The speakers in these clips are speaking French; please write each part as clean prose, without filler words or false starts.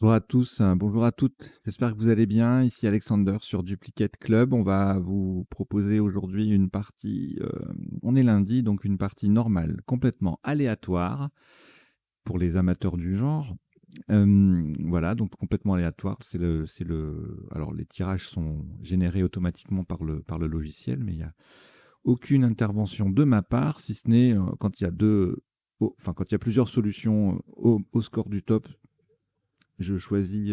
Bonjour à tous, bonjour à toutes. J'espère que vous allez bien. Ici Alexander sur Duplicate Club. On va vous proposer aujourd'hui une partie, on est lundi, donc une partie normale, complètement aléatoire pour les amateurs du genre. Voilà, donc complètement aléatoire. Alors les tirages sont générés automatiquement par le logiciel, mais il n'y a aucune intervention de ma part, si ce n'est quand il y a quand il y a plusieurs solutions au score du top. Je choisis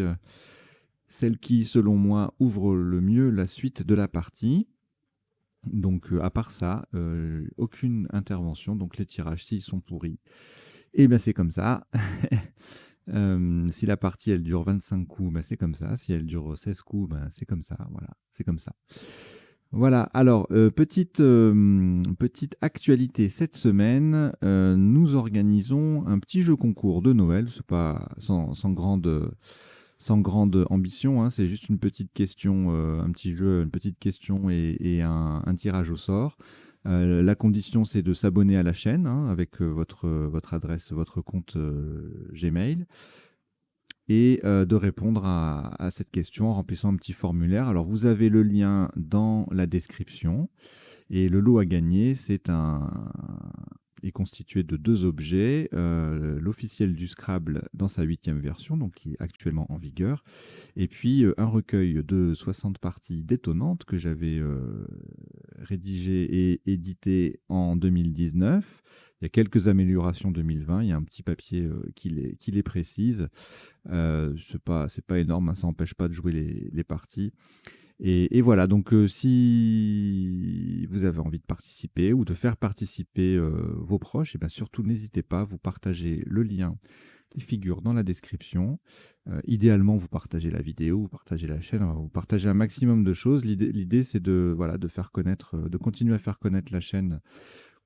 celle qui, selon moi, ouvre le mieux la suite de la partie. Donc, à part ça, aucune intervention. Donc, les tirages, s'ils sont pourris, et ben c'est comme ça. Si la partie, elle dure 25 coups, ben c'est comme ça. Si elle dure 16 coups, ben c'est comme ça. Voilà, c'est comme ça. Voilà, alors, petite actualité cette semaine, nous organisons un petit jeu concours de Noël, c'est pas sans grande ambition, hein, c'est juste une petite question, un petit jeu, une petite question et un tirage au sort. La condition, c'est de s'abonner à la chaîne hein, avec votre adresse, votre compte Gmail et de répondre à cette question en remplissant un petit formulaire. Alors, vous avez le lien dans la description. Et le lot à gagner, est constitué de deux objets. L'officiel du Scrabble dans sa 8e version, donc qui est actuellement en vigueur, et puis un recueil de 60 parties détonnantes que j'avais rédigé et édité en 2019. Il y a quelques améliorations 2020. Il y a un petit papier qui les précise. C'est pas énorme, hein, ça n'empêche pas de jouer les parties. Et voilà, donc si vous avez envie de participer ou de faire participer vos proches, et bien surtout n'hésitez pas, vous partagez le lien qui figure dans la description. Idéalement, vous partagez la vidéo, vous partagez la chaîne, vous partagez un maximum de choses. L'idée c'est de faire connaître, de continuer à faire connaître la chaîne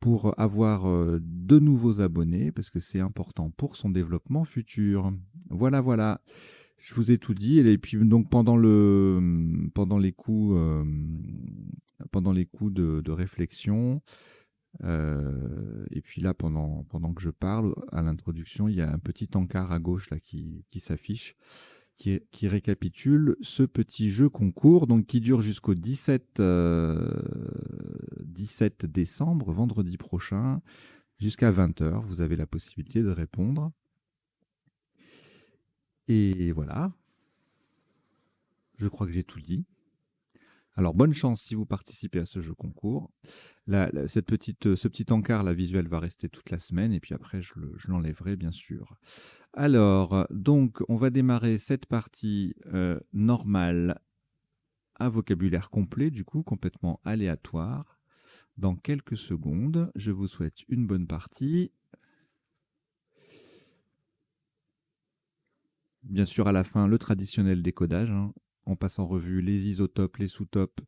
pour avoir de nouveaux abonnés, parce que c'est important pour son développement futur. Voilà, voilà. Je vous ai tout dit. Et puis donc pendant les coups de réflexion, et puis là pendant que je parle à l'introduction, il y a un petit encart à gauche là qui s'affiche, qui récapitule ce petit jeu concours, donc qui dure jusqu'au 17 décembre, vendredi prochain, jusqu'à 20 h. Vous avez la possibilité de répondre. Et voilà, je crois que j'ai tout dit. Alors, bonne chance si vous participez à ce jeu concours. Ce petit encart, la visuelle, va rester toute la semaine et puis après, je l'enlèverai, bien sûr. Alors, donc, on va démarrer cette partie normale à vocabulaire complet, du coup, complètement aléatoire. Dans quelques secondes, je vous souhaite une bonne partie. Bien sûr, à la fin, le traditionnel décodage, hein. On passe en revue les isotopes, les sous-topes,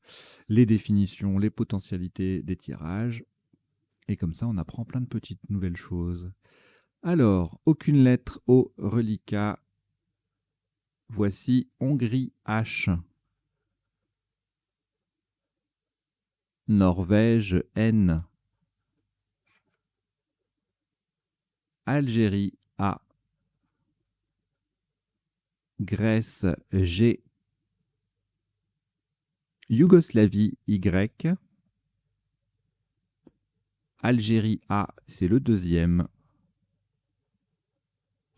les définitions, les potentialités des tirages. Et comme ça, on apprend plein de petites nouvelles choses. Alors, aucune lettre au reliquat. Voici Hongrie H. Norvège N. Algérie A. Grèce G. Yougoslavie Y. Algérie A, c'est le deuxième.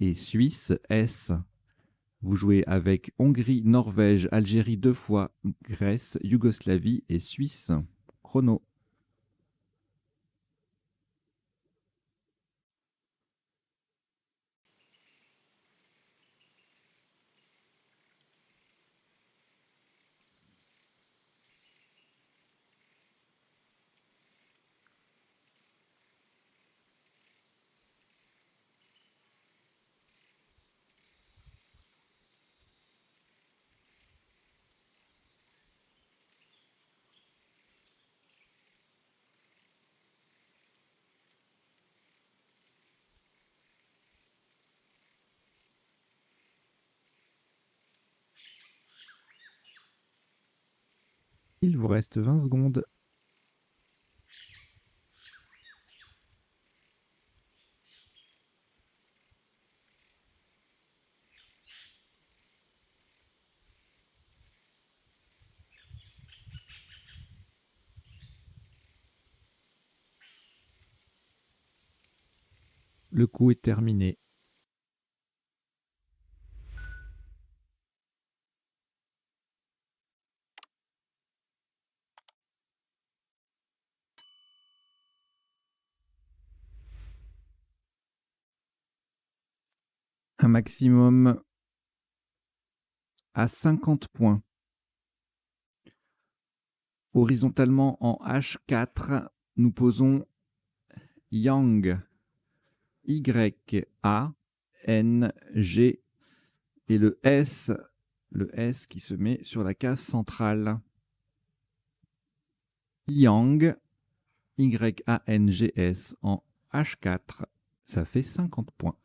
Et Suisse S. Vous jouez avec Hongrie, Norvège, Algérie 2 fois, Grèce, Yougoslavie et Suisse. Chrono. Il vous reste 20 secondes. Le coup est terminé. Un maximum à 50 points. Horizontalement en H4, nous posons Yang. Y-A-N-G et le S qui se met sur la case centrale. Yang, Y-A-N-G-S en H4, ça fait 50 points.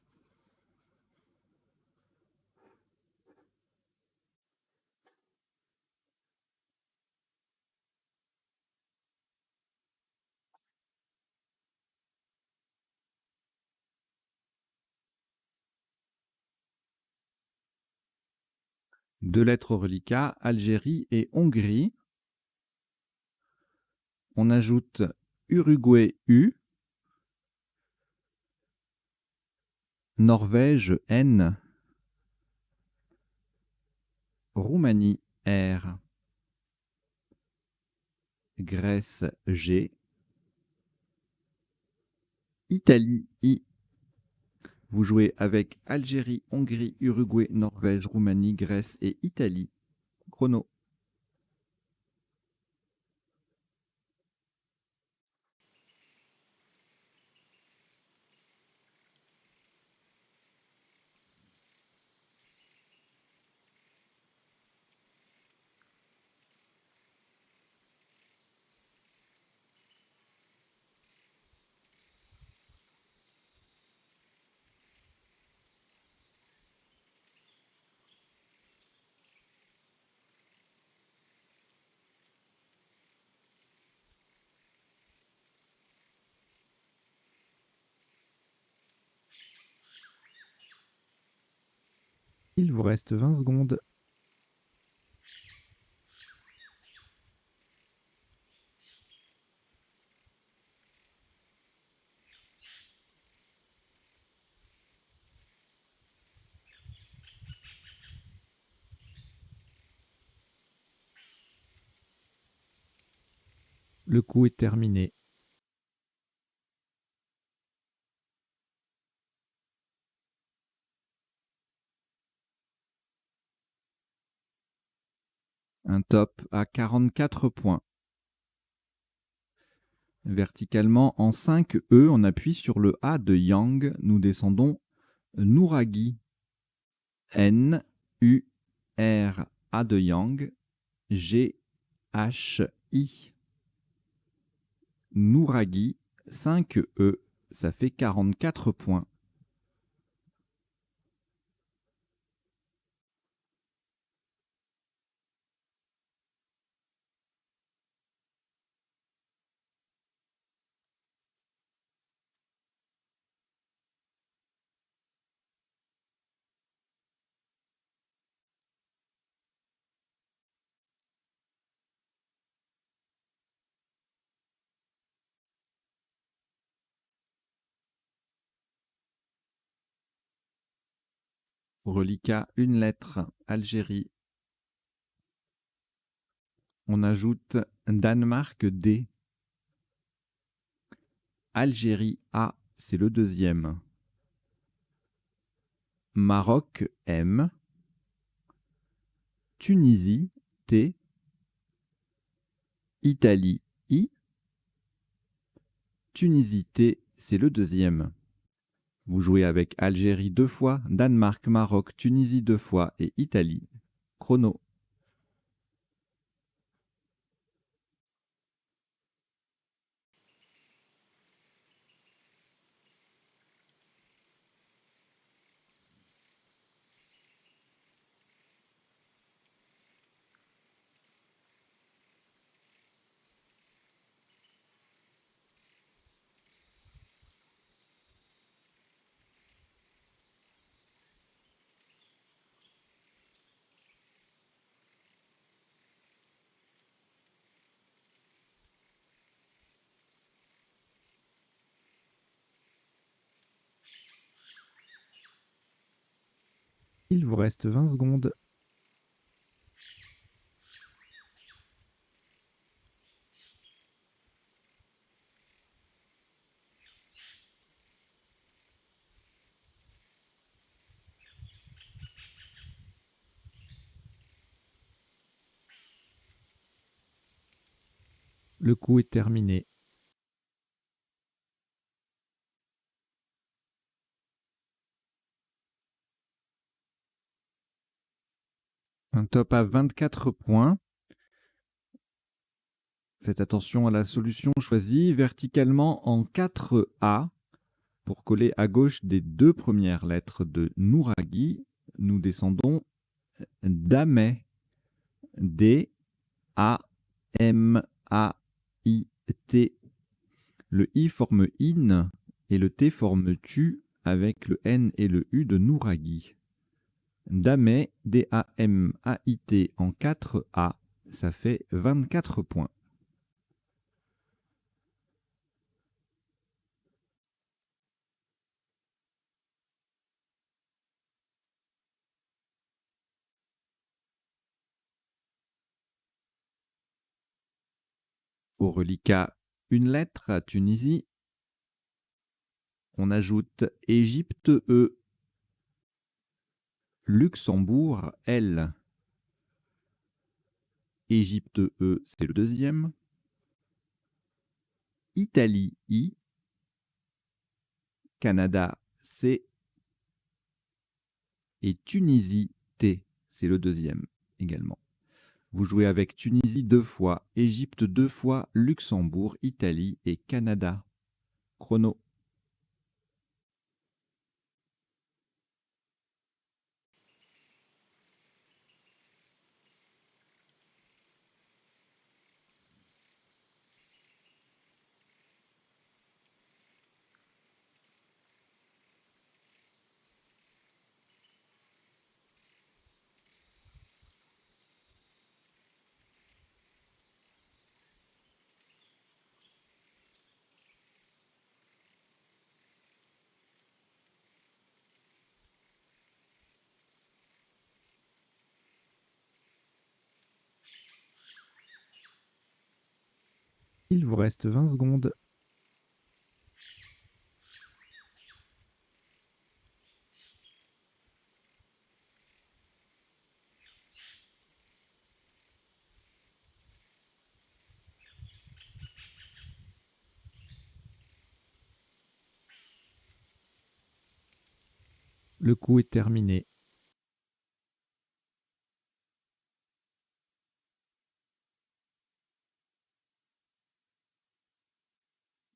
Deux lettres reliquats, Algérie et Hongrie. On ajoute Uruguay U, Norvège N, Roumanie R, Grèce G, Italie I. Vous jouez avec Algérie, Hongrie, Uruguay, Norvège, Roumanie, Grèce et Italie. Chrono. Il vous reste 20 secondes. Le coup est terminé. Un top à 44 points. Verticalement en 5 E, on appuie sur le A de Yang. Nous descendons Nouraghi. N, U, R, A de Yang. G, H, I. Nouraghi, 5 E, ça fait 44 points. Reliquat, une lettre, Algérie. On ajoute Danemark D. Algérie A, c'est le deuxième. Maroc M. Tunisie T. Italie I. Tunisie T, c'est le deuxième. Vous jouez avec Algérie 2 fois, Danemark, Maroc, Tunisie 2 fois et Italie. Chrono. Il vous reste 20 secondes. Le coup est terminé. Un top à 24 points. Faites attention à la solution choisie verticalement en 4A. Pour coller à gauche des deux premières lettres de Nouraghi, nous descendons Damet. D-A-M-A-I-T. Le I forme IN et le T forme TU avec le N et le U de Nouraghi. Damet, D-A-M-A-I-T en 4A, ça fait 24 points. Au reliquat, une lettre à Tunisie. On ajoute Égypte E. Luxembourg L. Égypte E, c'est le deuxième. Italie I. Canada C. Et Tunisie T, c'est le deuxième également. Vous jouez avec Tunisie 2 fois, Égypte 2 fois, Luxembourg, Italie et Canada. Chrono. Il vous reste 20 secondes. Le coup est terminé.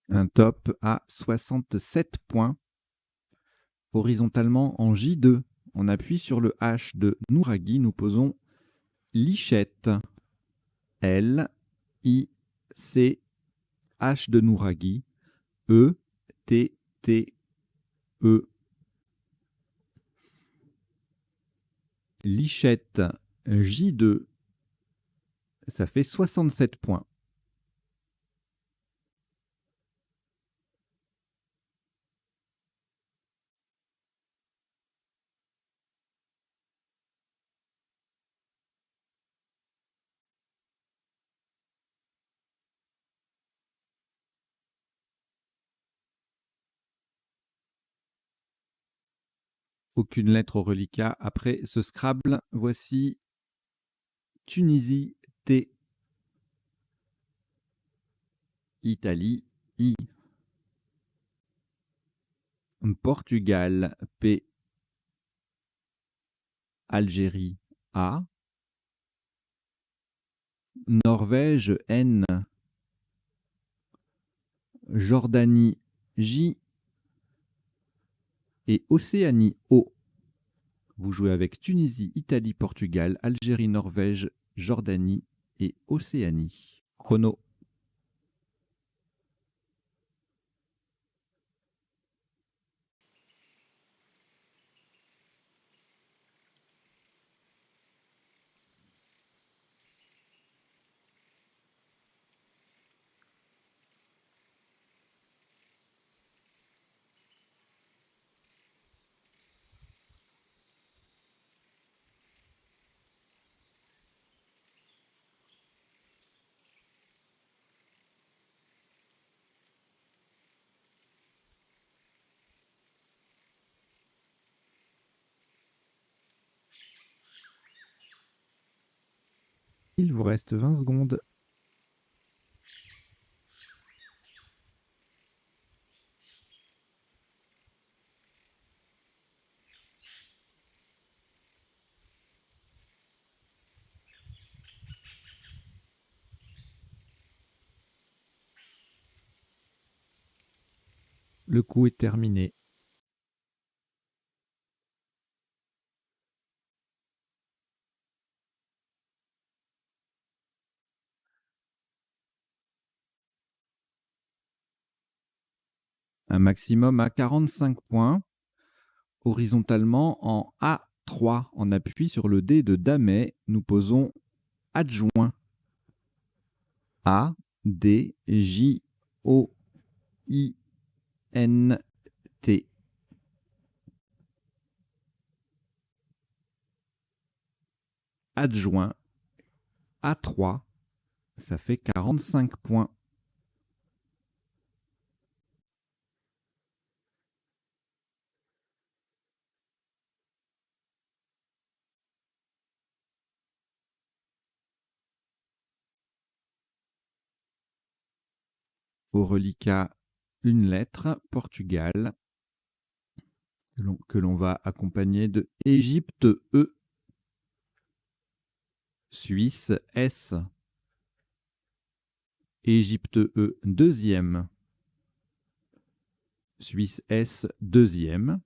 Un top à 67 points. Horizontalement en J2, on appuie sur le H de Nouraghi, nous posons Lichette. L, I, C, H de Nouraghi, E, T, T, E. Lichette J2, ça fait 67 points. Aucune lettre au reliquat. Après ce Scrabble, voici Tunisie T, Italie I, Portugal P, Algérie A, Norvège N, Jordanie J et Océanie O. Vous jouez avec Tunisie, Italie, Portugal, Algérie, Norvège, Jordanie et Océanie. Chrono. Il vous reste 20 secondes. Le coup est terminé. Un maximum à 45 points. Horizontalement, en A3, en appui sur le dé de Damet, nous posons adjoint. A, D, J, O, I, N, T. Adjoint, A3, ça fait 45 points. Au reliquat, une lettre, Portugal, que l'on va accompagner de Égypte, E, Suisse, S, Égypte, E, deuxième, Suisse, S, deuxième,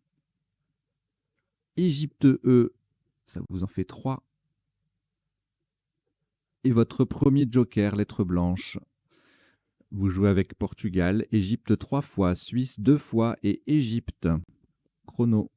Égypte, E, ça vous en fait 3, et votre premier joker, lettre blanche. Vous jouez avec Portugal, Égypte 3 fois, Suisse 2 fois et Égypte. Chrono.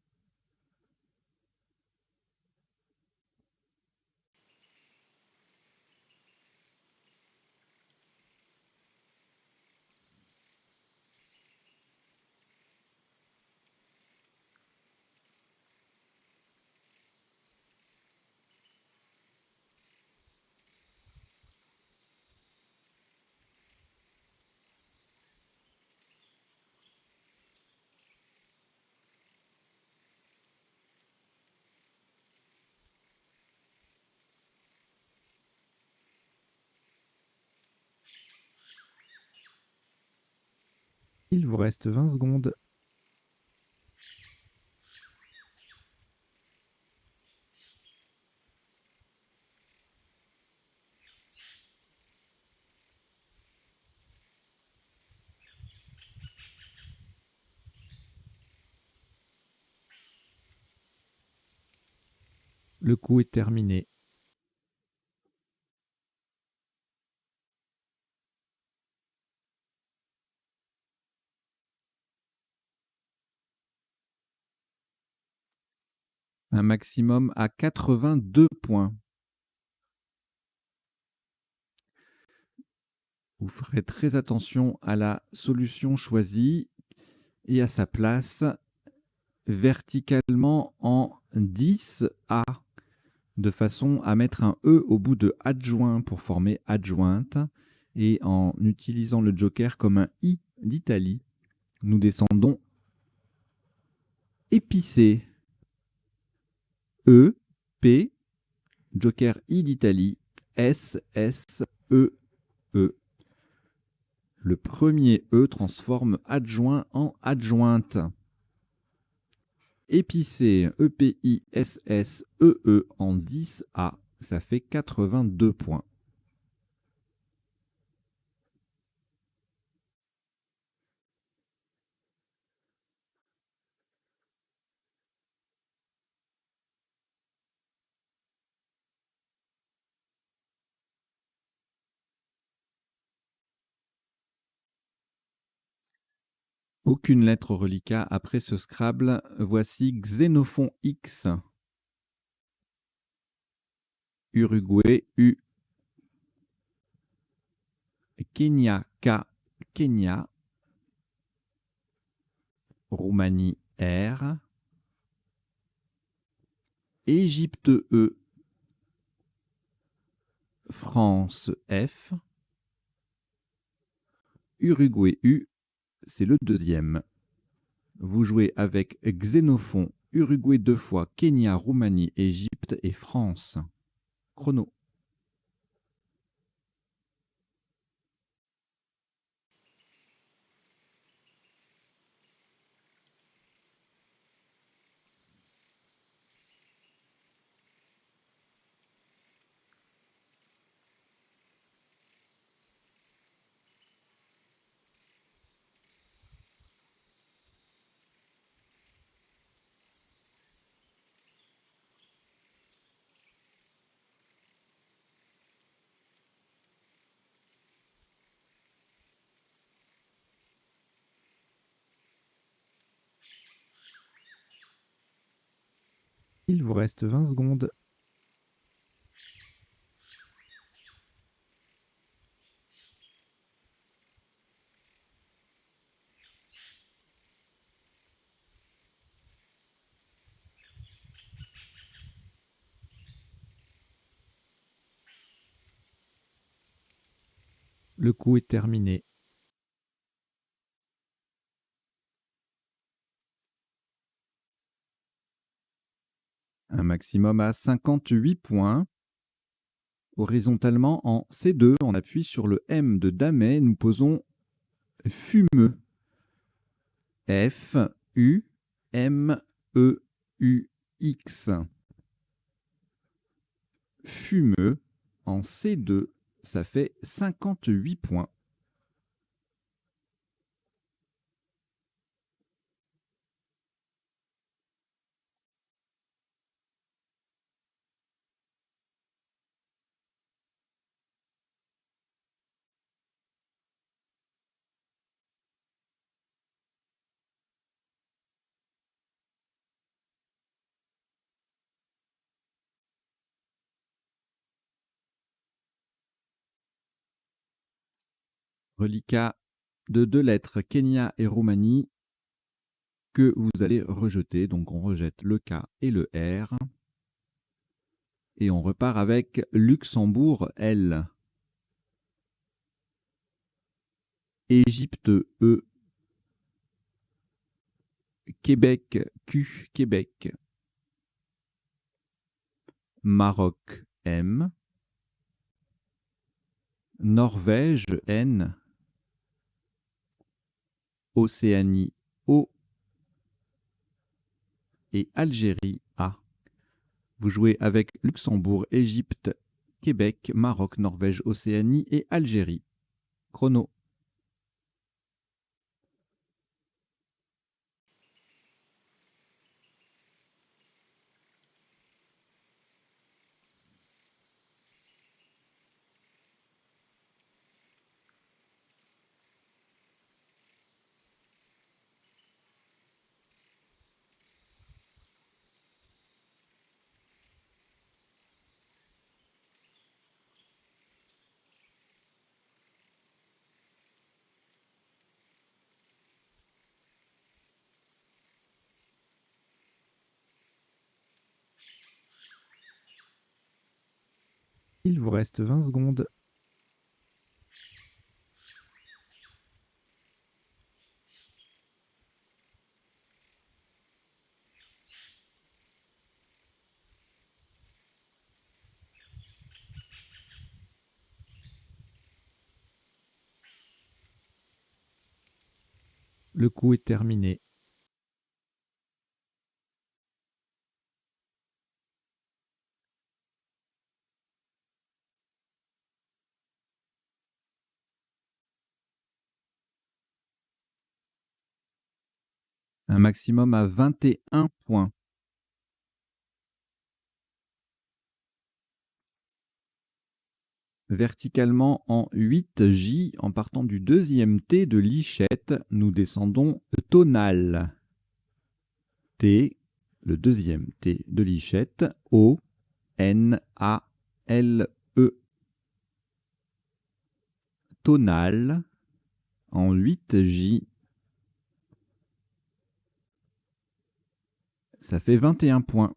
Il vous reste 20 secondes. Le coup est terminé. Un maximum à 82 points. Vous ferez très attention à la solution choisie et à sa place verticalement en 10A, de façon à mettre un E au bout de adjoint pour former adjointe, et en utilisant le joker comme un I d'Italie, nous descendons épicé. E, P, joker I d'Italie, S, S, E, E. Le premier E transforme adjoint en adjointe. Épicé, E-P-I-S-S-E-E en 10A, ça fait 82 points. Aucune lettre reliquat après ce Scrabble. Voici Xénophon X. Uruguay, U. Kenya, K. Kenya. Roumanie, R. Égypte, E. France, F. Uruguay, U. C'est le deuxième. Vous jouez avec Xénophon, Uruguay 2 fois, Kenya, Roumanie, Égypte et France. Chrono. Il vous reste 20 secondes. Le coup est terminé. Un maximum à 58 points. Horizontalement en C2, on appuie sur le M de Damet, nous posons fumeux. F, U, M, E, U, X. Fumeux en C2, ça fait 58 points. Reliquat de 2 lettres, Kenya et Roumanie, que vous allez rejeter. Donc on rejette le K et le R. Et on repart avec Luxembourg, L. Égypte, E. Québec, Q, Québec. Maroc, M. Norvège, N. Océanie, O. Et Algérie, A. Vous jouez avec Luxembourg, Égypte, Québec, Maroc, Norvège, Océanie et Algérie. Chrono. Il vous reste 20 secondes. Le coup est terminé. Un maximum à 21 points. Verticalement en 8J, en partant du deuxième T de Lichette, nous descendons tonal. T, le deuxième T de Lichette, O, N, A, L, E. Tonal en 8J. Ça fait 21 points.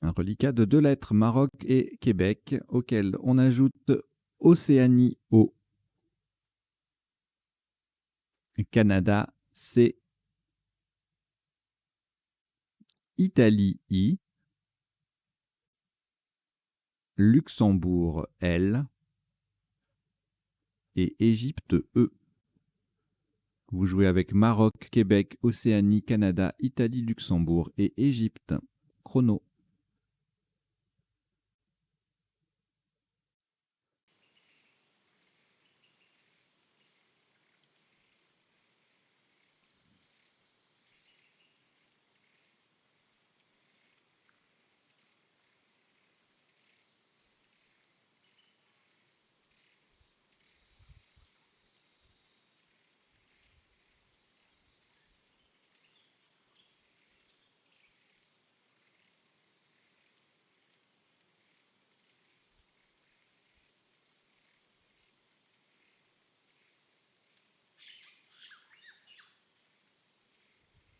Un reliquat de 2 lettres, Maroc et Québec, auquel on ajoute Océanie, O. Canada, C. Italie, I. Luxembourg, L. Et Égypte, E. Vous jouez avec Maroc, Québec, Océanie, Canada, Italie, Luxembourg et Égypte. Chrono.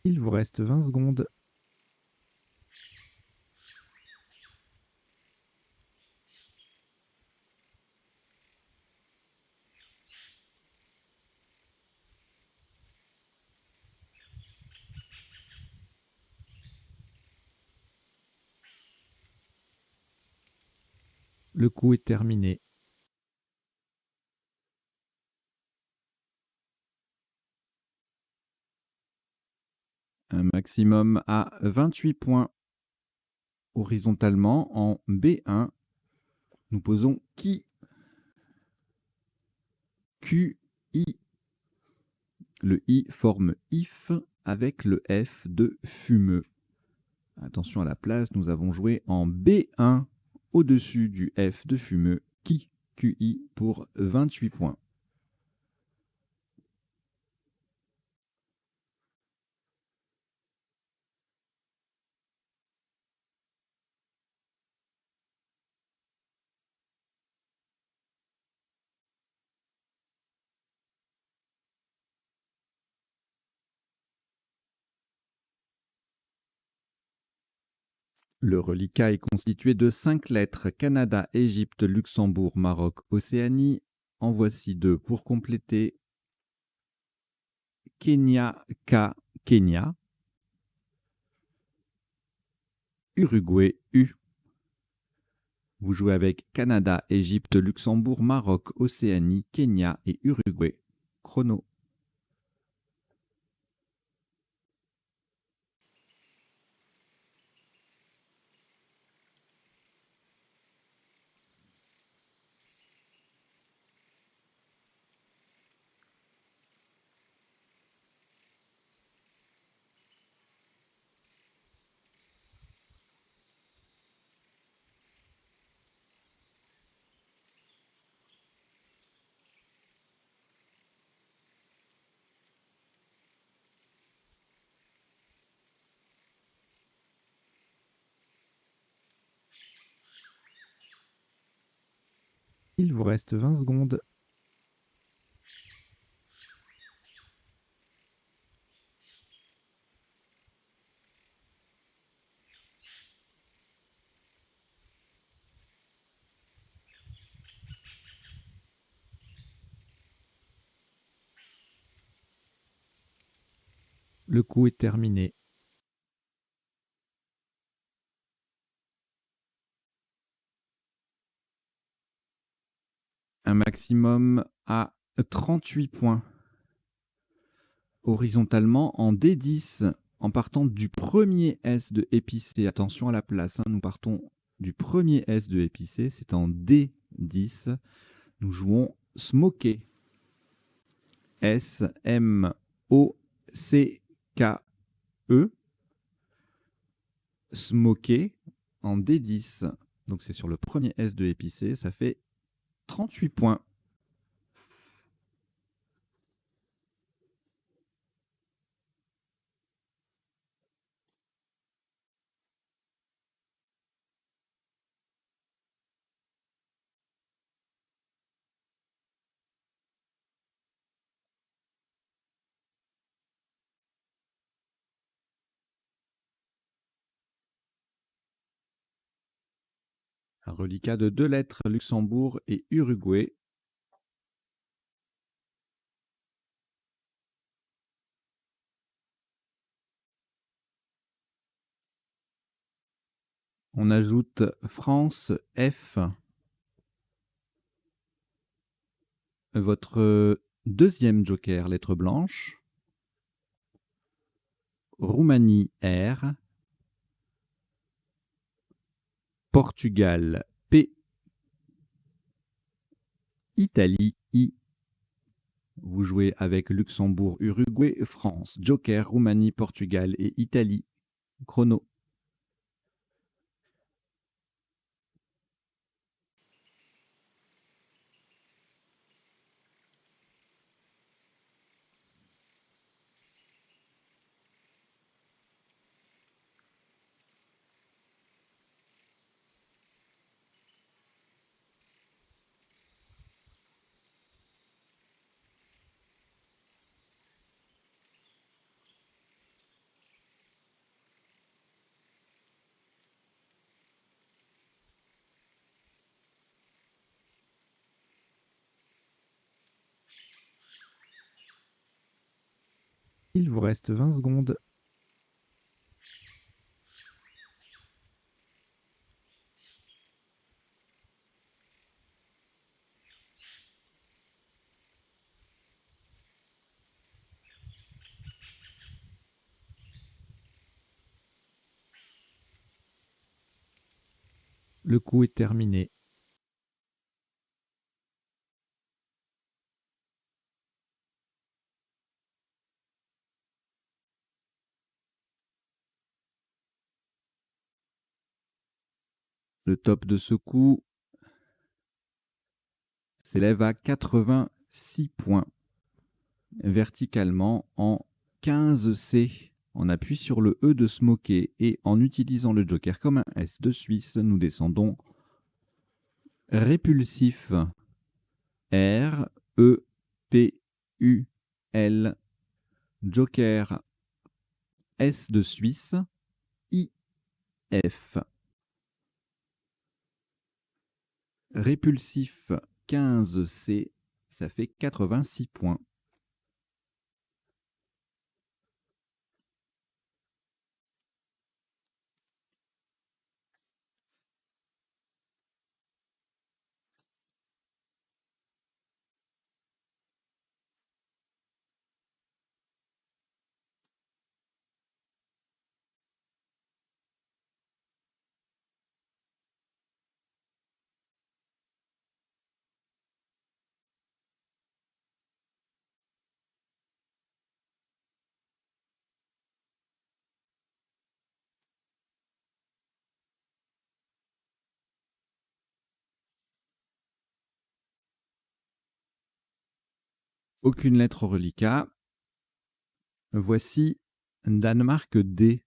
Il vous reste 20 secondes. Le coup est terminé. Un maximum à 28 points. Horizontalement, en B1, nous posons qui, Q, I. Le I forme if avec le F de fumeux. Attention à la place, nous avons joué en B1 au-dessus du F de fumeux, qui, QI pour 28 points. Le reliquat est constitué de 5 lettres: Canada, Égypte, Luxembourg, Maroc, Océanie. En voici 2 pour compléter. Kenya, K, Kenya. Uruguay, U. Vous jouez avec Canada, Égypte, Luxembourg, Maroc, Océanie, Kenya et Uruguay. Chrono. Il vous reste 20 secondes. Le coup est terminé. Un maximum à 38 points. Horizontalement, en D10, en partant du premier S de épicé. Attention à la place, hein, nous partons du premier S de épicé, c'est en D10. Nous jouons smoké. S-M-O-C-K-E. Smoké en D10. Donc c'est sur le premier S de épicé, ça fait 38 points. Un reliquat de 2 lettres, Luxembourg et Uruguay. On ajoute France, F. Votre deuxième joker, lettre blanche. Roumanie, R. Portugal, P. Italie, I. Vous jouez avec Luxembourg, Uruguay, France, joker, Roumanie, Portugal et Italie. Chrono. Il vous reste 20 secondes. Le coup est terminé. Le top de ce coup s'élève à 86 points. Verticalement en 15C. On appuie sur le E de Smoker et en utilisant le joker comme un S de Suisse, nous descendons répulsif. R, E, P, U, L. Joker S de Suisse, I, F. Répulsif 15C, ça fait 86 points. Aucune lettre au reliquat. Voici Danemark D.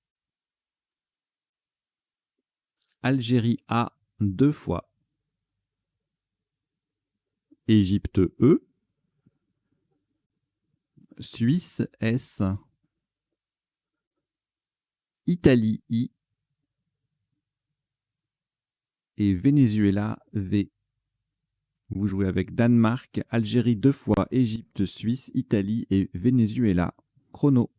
Algérie A 2 fois. Égypte E. Suisse S. Italie I. Et Venezuela V. Vous jouez avec Danemark, Algérie 2 fois, Égypte, Suisse, Italie et Venezuela. Chrono.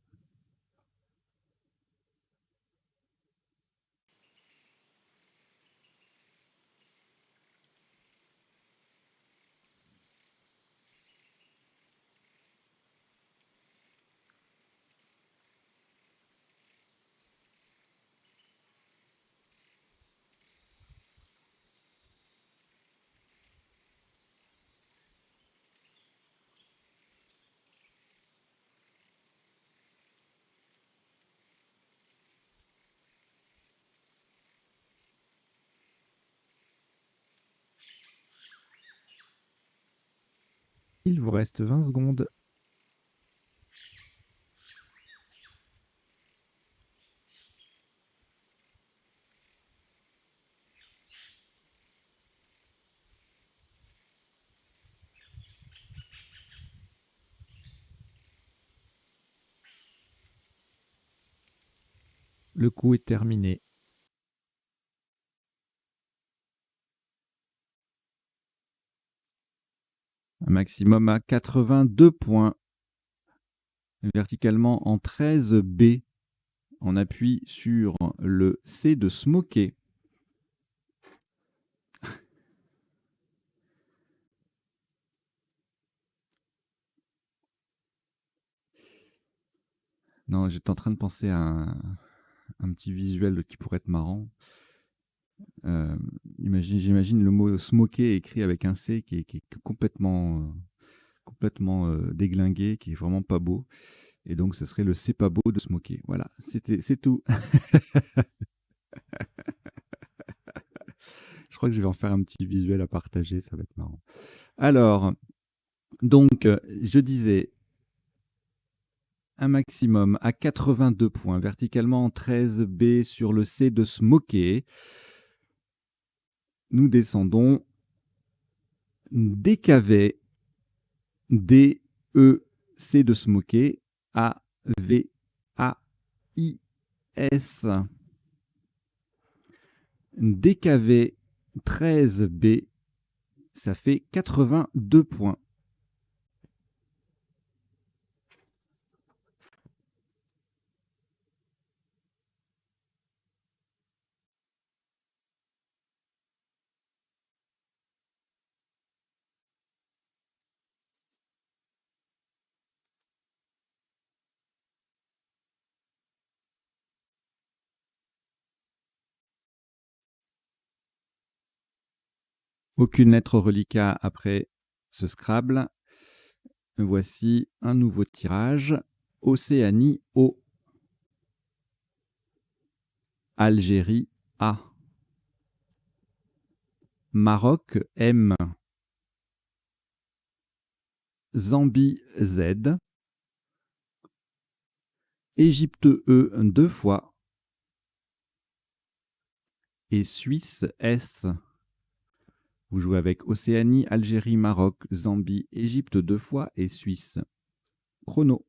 Il vous reste 20 secondes. Le coup est terminé. Un maximum à 82 points. Verticalement en 13B. On appuie sur le C de Smoker. Non, j'étais en train de penser à un petit visuel qui pourrait être marrant. J'imagine le mot smoker écrit avec un C qui est complètement déglingué, qui est vraiment pas beau. Et donc, ce serait le c'est pas beau de smoker. Voilà, c'est tout. Je crois que je vais en faire un petit visuel à partager, ça va être marrant. Alors, donc, je disais un maximum à 82 points, verticalement en 13B sur le C de Smoker. Nous descendons DKV, D, E, C de Smoker, A, V, A, I, S. DKV 13B, ça fait 82 points. Aucune lettre reliquat après ce Scrabble. Voici un nouveau tirage. Océanie O. Algérie A. Maroc M. Zambie Z. Égypte E 2 fois. Et Suisse S. Vous jouez avec Océanie, Algérie, Maroc, Zambie, Égypte 2 fois et Suisse. Chrono.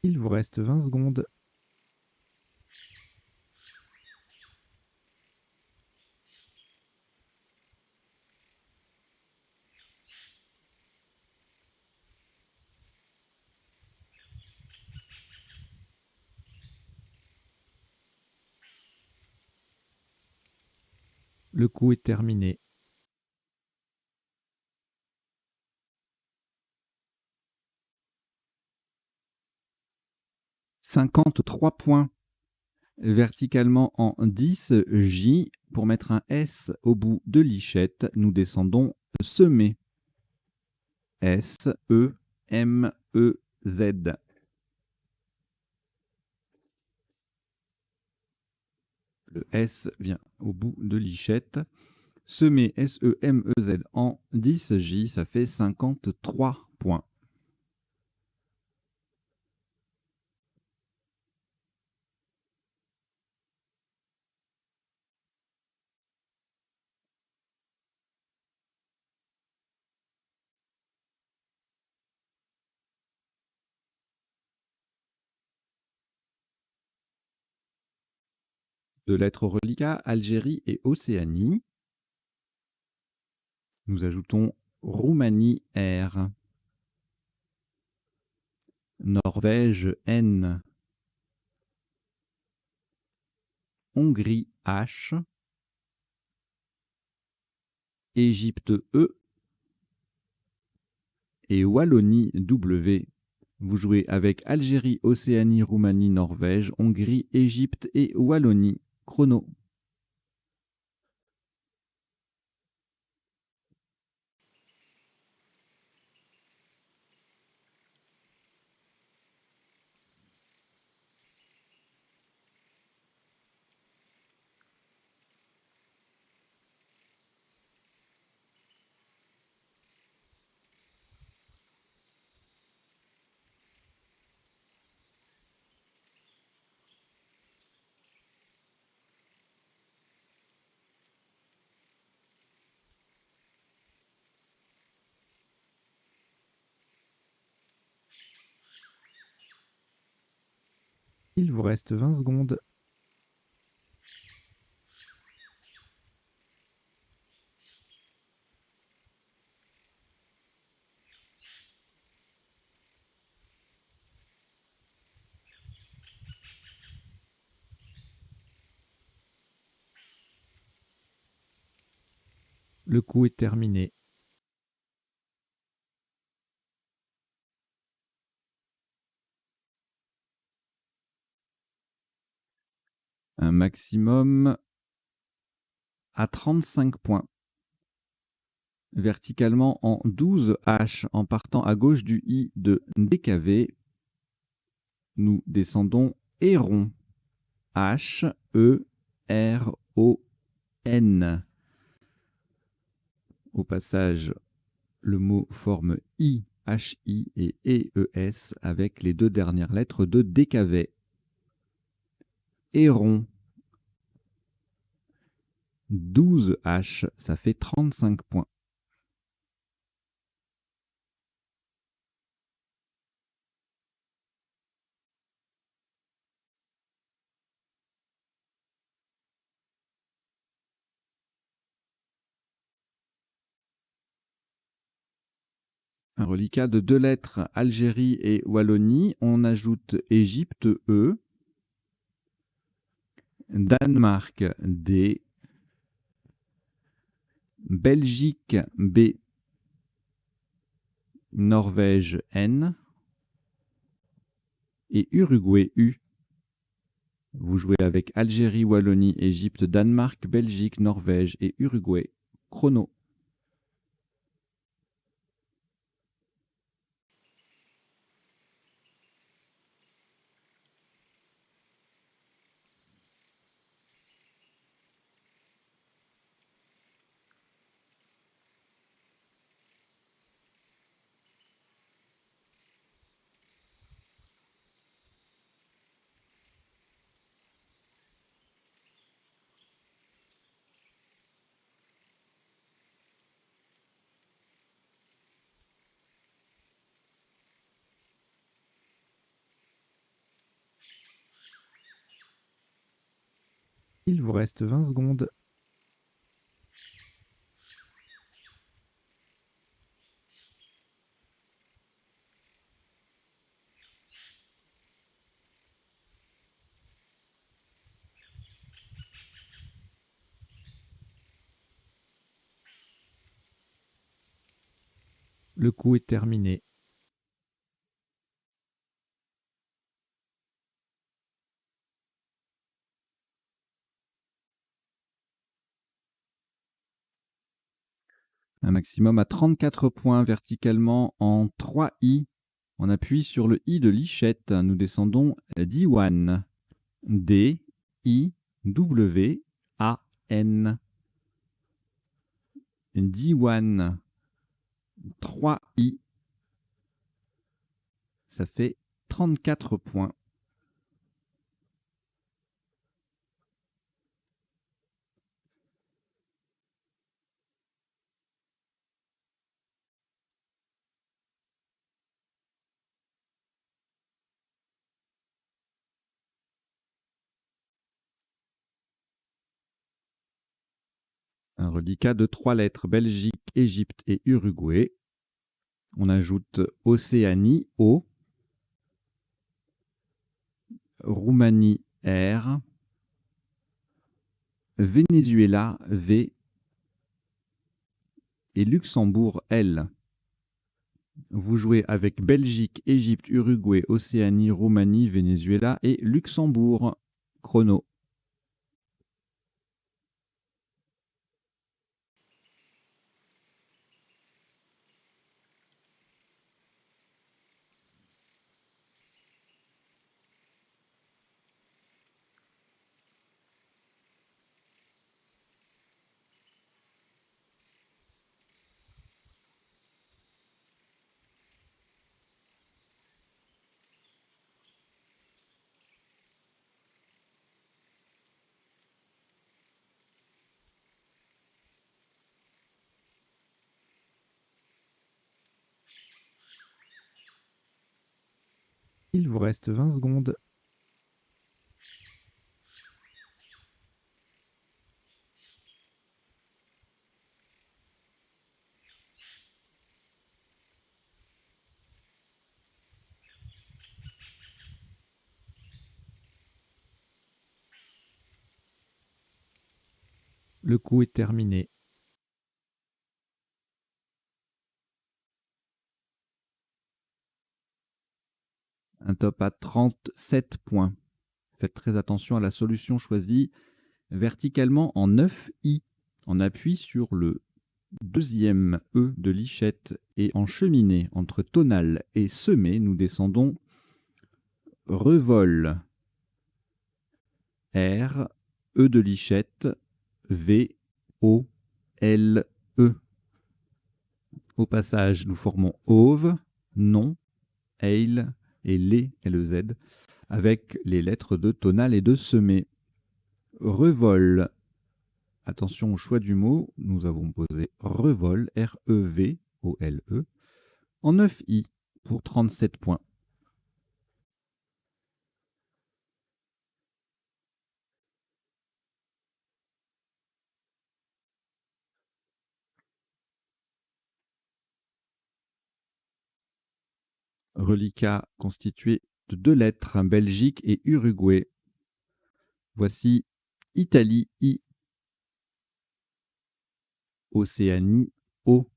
Il vous reste 20 secondes. Le coup est terminé. « 53 points. Verticalement en 10 J. Pour mettre un S au bout de lichette, nous descendons semer. S-E-M-E-Z. Le S vient au bout de lichette. Semer S-E-M-E-Z en 10 J, ça fait 53 points. De lettres reliquat, Algérie et Océanie. Nous ajoutons Roumanie R. Norvège N. Hongrie H. Égypte E. Et Wallonie W. Vous jouez avec Algérie, Océanie, Roumanie, Norvège, Hongrie, Égypte et Wallonie. Chrono. Il vous reste 20 secondes. Le coup est terminé. Un maximum à 35 points. Verticalement en 12 H en partant à gauche du I de DKV. Nous descendons Héron. H-E-R-O-N. Au passage, le mot forme I, H-I et E-E-S avec les deux dernières lettres de DKV. Héron. 12 H, ça fait 35 points. Un reliquat de 2 lettres, Algérie et Wallonie. On ajoute Égypte, E. Danemark, D. Belgique, B. Norvège, N. Et Uruguay, U. Vous jouez avec Algérie, Wallonie, Égypte, Danemark, Belgique, Norvège et Uruguay. Chrono. Il vous reste 20 secondes. Le coup est terminé. Un maximum à 34 points verticalement en 3 I. On appuie sur le I de Lichette. Nous descendons Diwan. D, I, W, A, N. Diwan. 3 I. Ça fait 34 points. Un reliquat de 3 lettres, Belgique, Égypte et Uruguay. On ajoute Océanie, O. Roumanie, R. Venezuela, V. Et Luxembourg, L. Vous jouez avec Belgique, Égypte, Uruguay, Océanie, Roumanie, Venezuela et Luxembourg. Chrono. Il vous reste 20 secondes. Le coup est terminé. Un top à 37 points. Faites très attention à la solution choisie verticalement en 9 I. On appuie sur le deuxième E de Lichette et en cheminée entre tonal et semé, nous descendons Revol, R, E de Lichette, V, O, L, E. Au passage, nous formons Auve, Non, Eil et Lé, L-E-Z, avec les lettres de tonal et de semé. Revol. Attention au choix du mot, nous avons posé Revol, R-E-V-O-L-E, en 9 I pour 37 points. Reliquat constitué de 2 lettres, Belgique et Uruguay. Voici Italie, I, Océanie, O,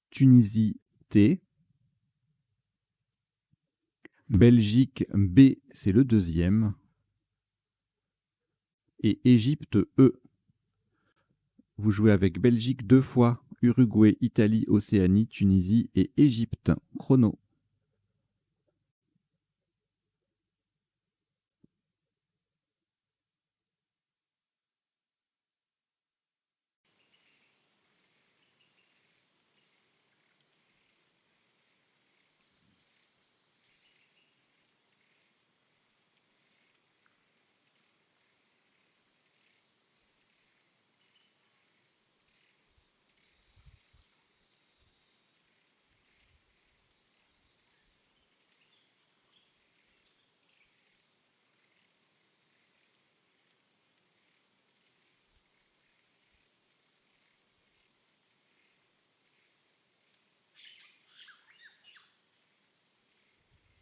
Tunisie, T, Belgique, B, c'est le deuxième, et Égypte, E. Vous jouez avec Belgique 2 fois, Uruguay, Italie, Océanie, Tunisie et Égypte. Chrono.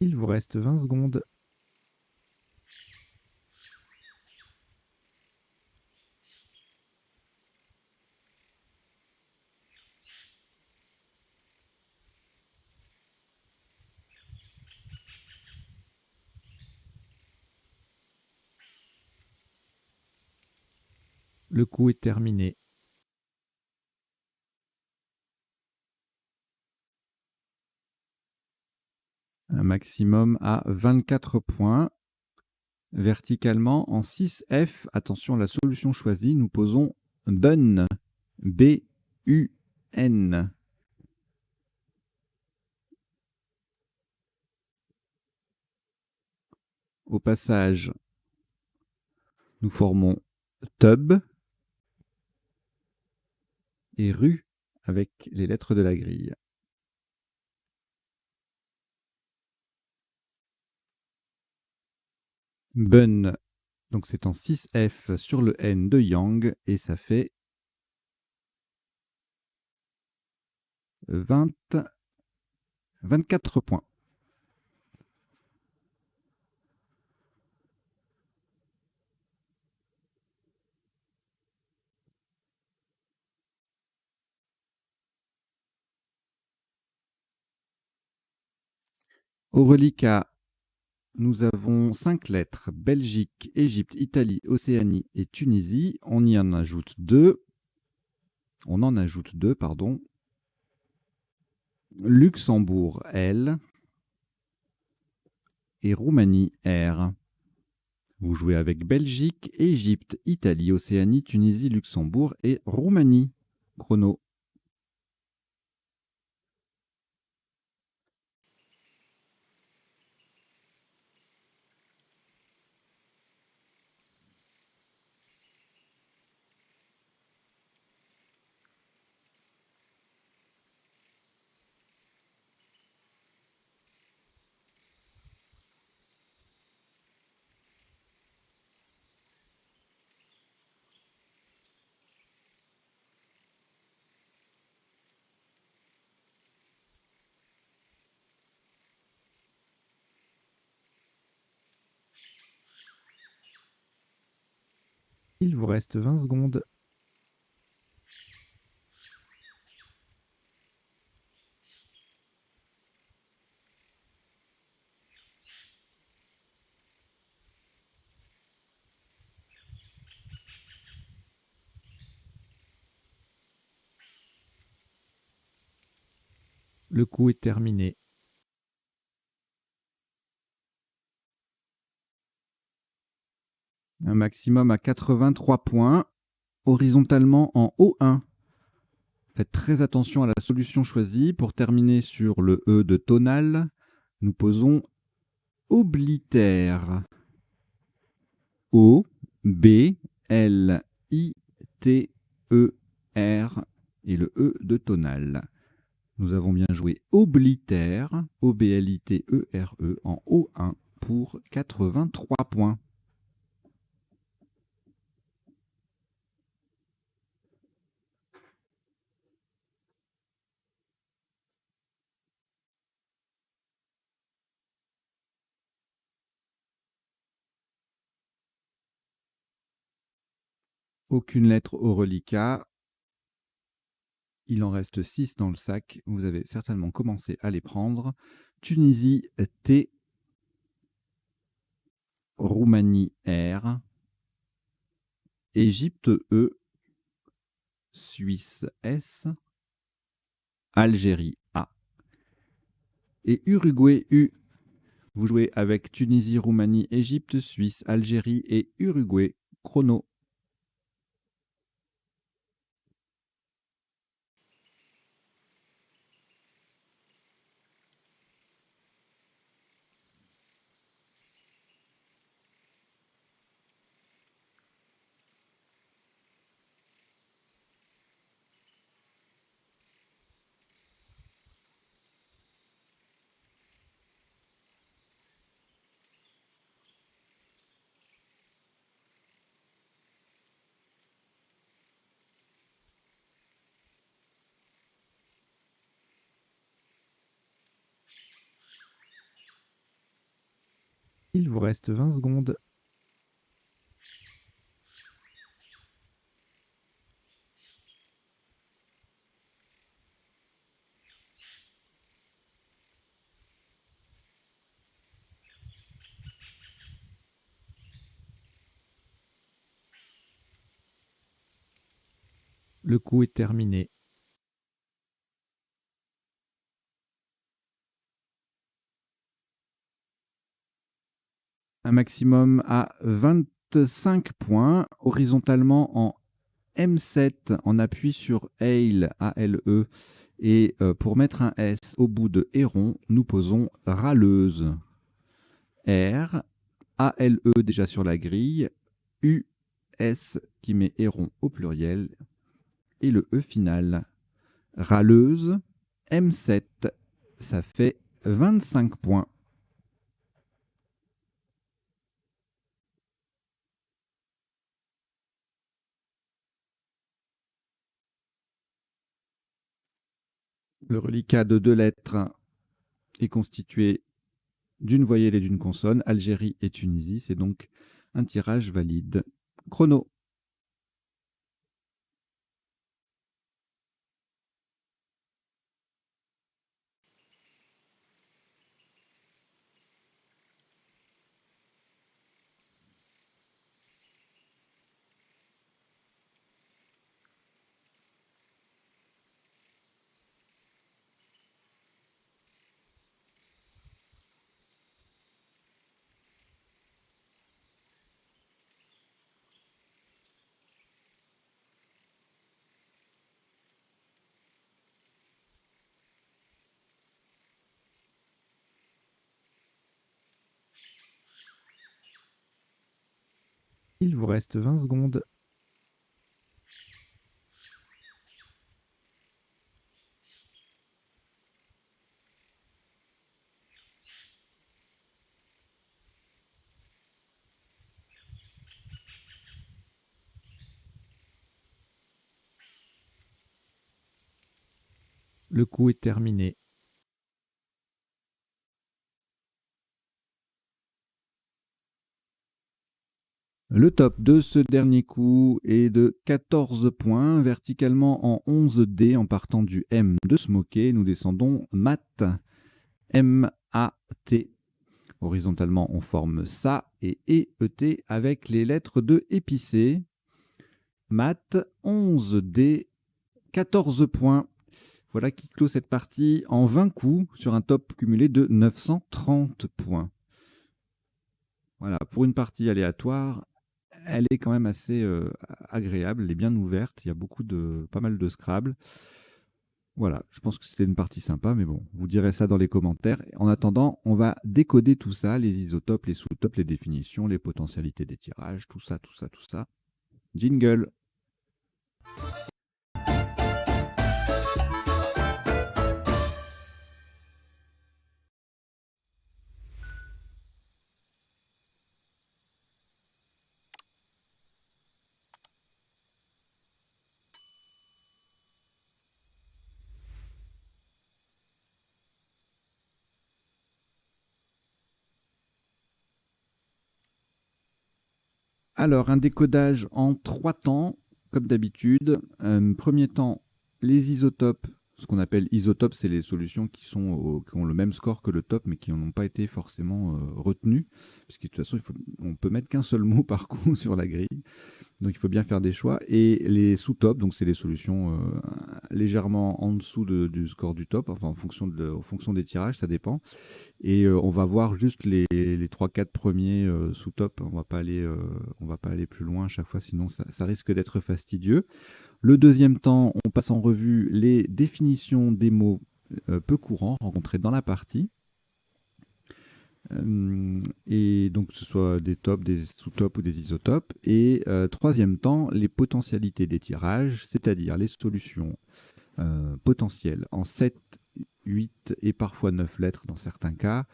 Il vous reste 20 secondes. Le coup est terminé. Un maximum à 24 points. Verticalement, en 6F, attention, la solution choisie, nous posons BUN. B-U-N. Au passage, nous formons TUB et rue avec les lettres de la grille. BUN, donc c'est en 6F sur le N de Yang et ça fait 24 points. Au reliquat, nous avons 5 lettres, Belgique, Égypte, Italie, Océanie et Tunisie. On en ajoute 2, pardon. Luxembourg, L, et Roumanie, R. Vous jouez avec Belgique, Égypte, Italie, Océanie, Tunisie, Luxembourg et Roumanie. Chrono. Il vous reste 20 secondes. Le coup est terminé. Un maximum à 83 points. Horizontalement en O1. Faites très attention à la solution choisie. Pour terminer sur le E de tonal, nous posons oblitère. O, B, L, I, T, E, R et le E de tonal. Nous avons bien joué oblitère, O-B-L-I-T-E-R-E en O1 pour 83 points. Aucune lettre au reliquat. Il en reste 6 dans le sac. Vous avez certainement commencé à les prendre. Tunisie T. Roumanie R. Égypte E. Suisse S. Algérie A. Et Uruguay U. Vous jouez avec Tunisie, Roumanie, Égypte, Suisse, Algérie et Uruguay. Chrono. Il vous reste 20 secondes. Le coup est terminé. Un maximum à 25 points, horizontalement en M7, en appui sur ALE, A-L-E. Et pour mettre un S au bout de héron, nous posons râleuse. R, A-L-E déjà sur la grille, U, S qui met héron au pluriel, et le E final. Râleuse, M7, ça fait 25 points. Le reliquat de 2 lettres est constitué d'une voyelle et d'une consonne, Algérie et Tunisie, c'est donc un tirage valide. Chrono. Il vous reste 20 secondes. Le coup est terminé. Le top de ce dernier coup est de 14 points, verticalement en 11 dés en partant du M de Smoké. Nous descendons mat, M-A-T. Horizontalement, on forme SA et E-E-T avec les lettres de épicé. Mat, 11 dés, 14 points. Voilà qui clôt cette partie en 20 coups sur un top cumulé de 930 points. Voilà, pour une partie aléatoire, elle est quand même assez agréable, elle est bien ouverte, il y a pas mal de Scrabble. Voilà, je pense que c'était une partie sympa, mais bon, vous direz ça dans les commentaires. En attendant, on va décoder tout ça, les isotopes, les sous-topes, les définitions, les potentialités des tirages, tout ça, tout ça, tout ça. Jingle. Alors, un décodage en 3 temps. comme d'habitude, premier temps, les isotopes. Ce qu'on appelle isotopes, c'est les solutions qui ont le même score que le top, mais qui n'ont pas été forcément retenues. Parce que de toute façon, on peut mettre qu'un seul mot par coup sur la grille. Donc il faut bien faire des choix. Et les sous-tops, donc c'est les solutions légèrement en dessous du score du top, enfin en fonction des tirages, ça dépend. Et on va voir juste les 3-4 premiers sous-top. On va pas aller plus loin à chaque fois, sinon ça risque d'être fastidieux. Le deuxième temps, on passe en revue les définitions des mots peu courants rencontrés dans la partie. Et donc que ce soit des tops, des sous-tops ou des isotopes. Et troisième temps, les potentialités des tirages, c'est-à-dire les solutions potentielles en 7, 8 et parfois 9 lettres dans certains cas.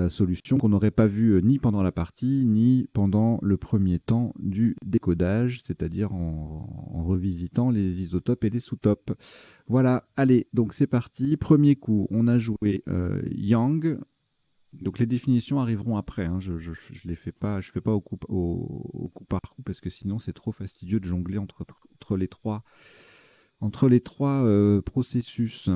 Solutions qu'on n'aurait pas vues ni pendant la partie, ni pendant le premier temps du décodage, c'est-à-dire en revisitant les isotopes et les sous-topes. Voilà, allez, donc c'est parti. Premier coup, on a joué Yang. Donc les définitions arriveront après, hein. Je les fais pas, je fais pas au coup par coup parce que sinon c'est trop fastidieux de jongler entre les trois processus.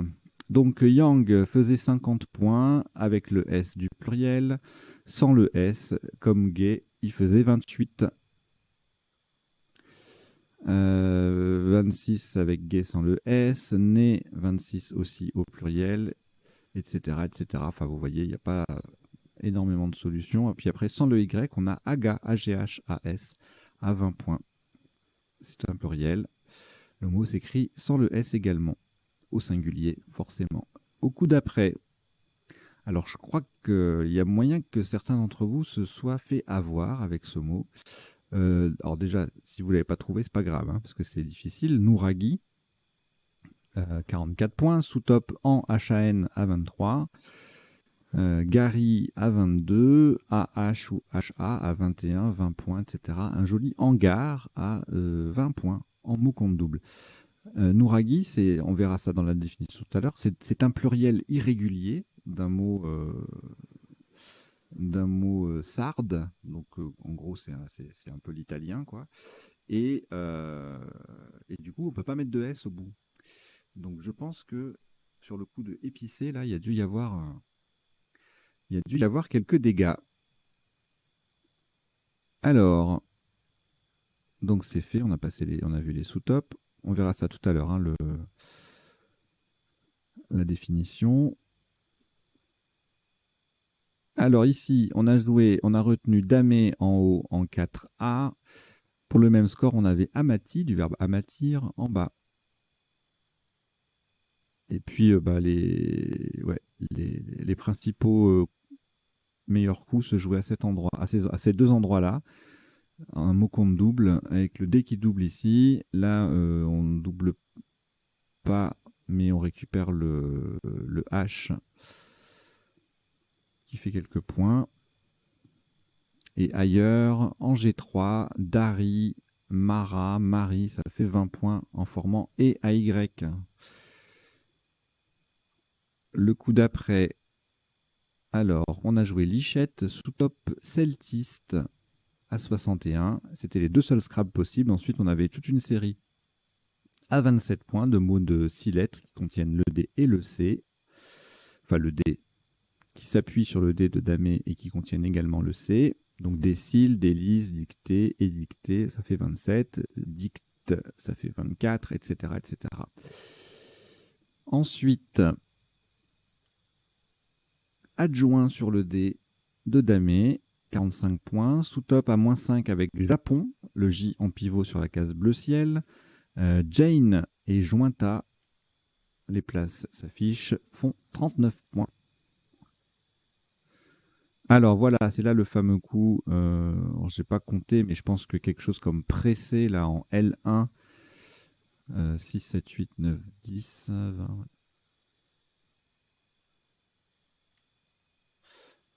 Donc Yang faisait 50 points avec le S du pluriel. Sans le S, comme gay, il faisait 28. 26 avec gay sans le S. Né 26 aussi au pluriel, etc. etc. Enfin, vous voyez, il n'y a pas énormément de solutions. Et puis après, sans le Y, on a AGA, A-G-H-A-S, à 20 points. C'est un pluriel. Le mot s'écrit sans le S également, au singulier, forcément. Au coup d'après, alors je crois qu'il y a moyen que certains d'entre vous se soient fait avoir avec ce mot. Alors déjà, si vous ne l'avez pas trouvé, c'est pas grave, hein, parce que c'est difficile. Nouraghi, 44 points. Sous-top en HAN à 23. Gary à 22, AH ou HA à 21, 20 points, etc. Un joli hangar à 20 points en mot compte double. Nouraghi, on verra ça dans la définition tout à l'heure, c'est un pluriel irrégulier d'un mot sarde, donc en gros c'est un peu l'italien, quoi. Et du coup on peut pas mettre de S au bout. Donc je pense que sur le coup de épicé, là, il y a dû y avoir quelques dégâts. Alors, donc c'est fait, on a vu les sous-tops. On verra ça tout à l'heure, hein, la définition. Alors ici, on a retenu damé en haut en 4A. Pour le même score, on avait amati, du verbe amatir, en bas. Et puis les principaux meilleurs coups se jouaient à ces deux endroits-là. Un mot compte double, avec le D qui double ici. Là, on ne double pas, mais on récupère le H qui fait quelques points. Et ailleurs, en G3, Dari, Mara, Marie, ça fait 20 points en formant et AY. Le coup d'après, alors, on a joué Lichette, sous-top celtiste à 61. C'était les deux seuls Scrabble possibles. Ensuite, on avait toute une série à 27 points de mots de 6 lettres qui contiennent le D et le C. Enfin, le D qui s'appuie sur le D de Damé et qui contiennent également le C. Donc décile, délice, dictée, édictée, ça fait 27. Dicte, ça fait 24, etc. etc. Ensuite, adjoint sur le D de Damé, 45 points. Sous-top à -5 avec Japon, le J en pivot sur la case bleu ciel. Jane et Jointa, les places s'affichent, font 39 points. Alors voilà, c'est là le fameux coup, je n'ai pas compté, mais je pense que quelque chose comme pressé, là, en L1, 6, 7, 8, 9, 10, 20...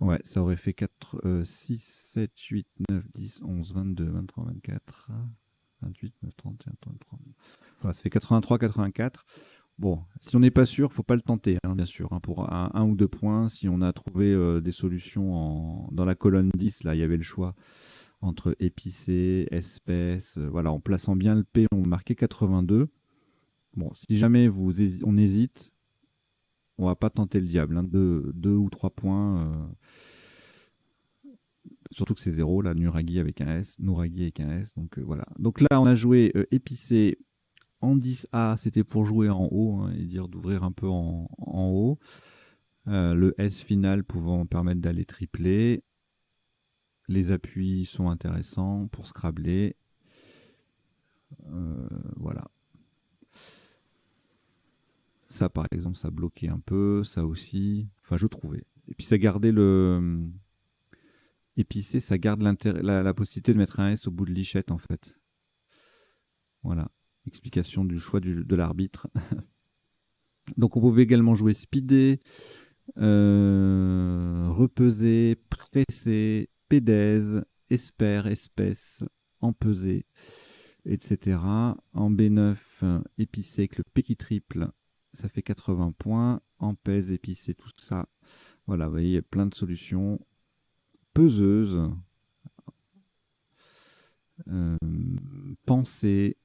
Ouais, ça aurait fait 6, 7, 8, 9, 10, 11, 22, 23, 24, 28, 9, 31, 33... Voilà, ça fait 83, 84... Bon, si on n'est pas sûr, il ne faut pas le tenter, hein, bien sûr. Hein, pour un ou deux points, si on a trouvé des solutions dans la colonne 10, là, il y avait le choix entre épicé, espèce. Voilà, en plaçant bien le P, on marquait 82. Bon, si jamais on hésite, on va pas tenter le diable. Hein. Deux ou 3 points. Surtout que c'est 0, là, Nuragi avec un S. Nuragi avec un S. Donc voilà. Donc là, on a joué épicé en 10A. C'était pour jouer en haut hein, et dire d'ouvrir un peu en haut. Le S final pouvant permettre d'aller tripler. Les appuis sont intéressants pour scrabler. Voilà. Ça, par exemple, ça bloquait un peu. Ça aussi. Enfin, je trouvais. Et puis, ça gardait le. Épicé, ça garde la possibilité de mettre un S au bout de lichette, en fait. Voilà. Explication du choix de l'arbitre. Donc, on pouvait également jouer speedé, repeser, pressé, pédèse, espère, espèce, empesé, etc. En B9, épicé avec le P qui triple, ça fait 80 points. Empèse, épicé, tout ça. Voilà, vous voyez, il y a plein de solutions. Peseuse, pensée,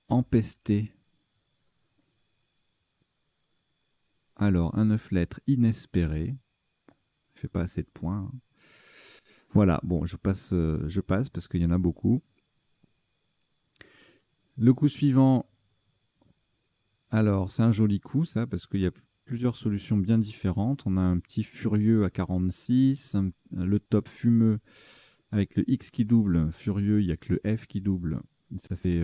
empesté. Alors, un 9 lettres inespéré. Je fais pas assez de points. Hein. Voilà, bon, je passe parce qu'il y en a beaucoup. Le coup suivant, alors c'est un joli coup ça, parce qu'il y a plusieurs solutions bien différentes. On a un petit furieux à 46, le top fumeux avec le X qui double, furieux, il n'y a que le F qui double, ça fait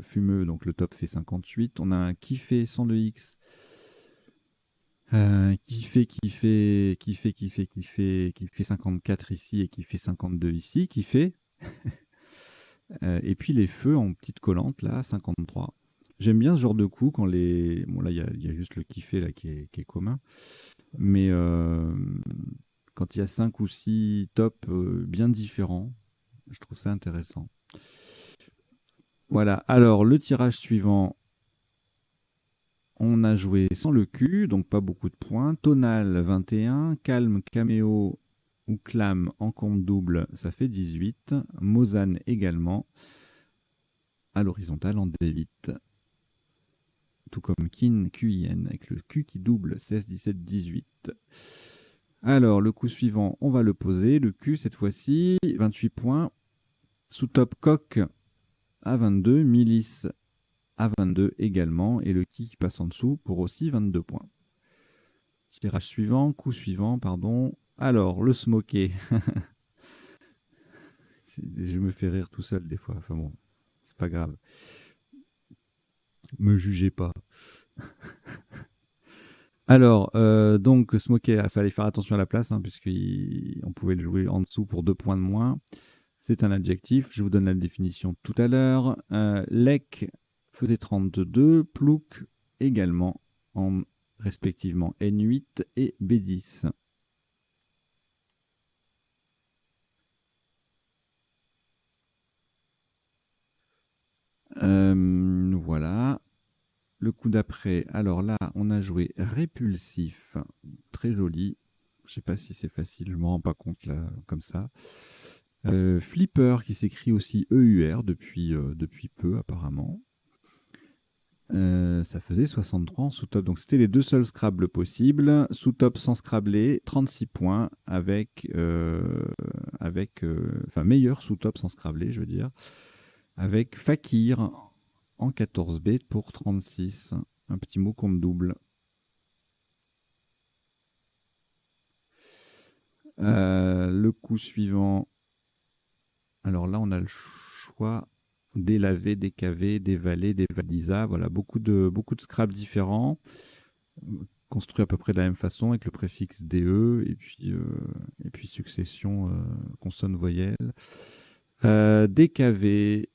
fumeux, donc le top fait 58. On a un kiffé sans le X, qui fait 54 ici et qui fait 52 ici, qui fait. Et puis les feux en petite collante, là, 53. J'aime bien ce genre de coup quand les. Bon, là, il y a juste le kiffé là, qui est commun. Mais quand il y a 5 ou 6 tops bien différents, je trouve ça intéressant. Voilà. Alors, le tirage suivant, on a joué sans le cul, donc pas beaucoup de points. Tonal, 21. Calme, caméo ou clam en compte double, ça fait 18. Mozane également. À l'horizontale en D8. Tout comme Kin, QIN, avec le Q qui double, 16, 17, 18. Alors, le coup suivant, on va le poser. Le Q, cette fois-ci, 28 points. Sous top coq à 22, milice à 22 également. Et le qui passe en dessous pour aussi 22 points. Tirage suivant, coup suivant, pardon. Alors, le smoké. Je me fais rire tout seul des fois. Enfin bon, c'est pas grave. Me jugez pas. Alors, donc, smoké, il fallait faire attention à la place, hein, puisqu'on pouvait le jouer en dessous pour 2 points de moins. C'est un adjectif, je vous donne la définition tout à l'heure. Lek faisait 32, plouk également, en respectivement N8 et B10. Voilà. Le coup d'après, alors là, on a joué répulsif, très joli. Je ne sais pas si c'est facile, je ne me rends pas compte là, comme ça. Flipper qui s'écrit aussi EUR depuis peu apparemment. Ça faisait 63 en sous-top. Donc c'était les deux seuls Scrabble possibles. Sous-top sans Scrabbler, 36 points enfin meilleur sous-top sans Scrabbler, je veux dire. Avec Fakir en 14B pour 36. Un petit mot compte double. Le coup suivant. Alors là, on a le choix délavé, décavé, dévalé, dévalisa. Voilà, beaucoup de Scrabble différents, construits à peu près de la même façon, avec le préfixe DE, et puis succession consonne-voyelle. DKV,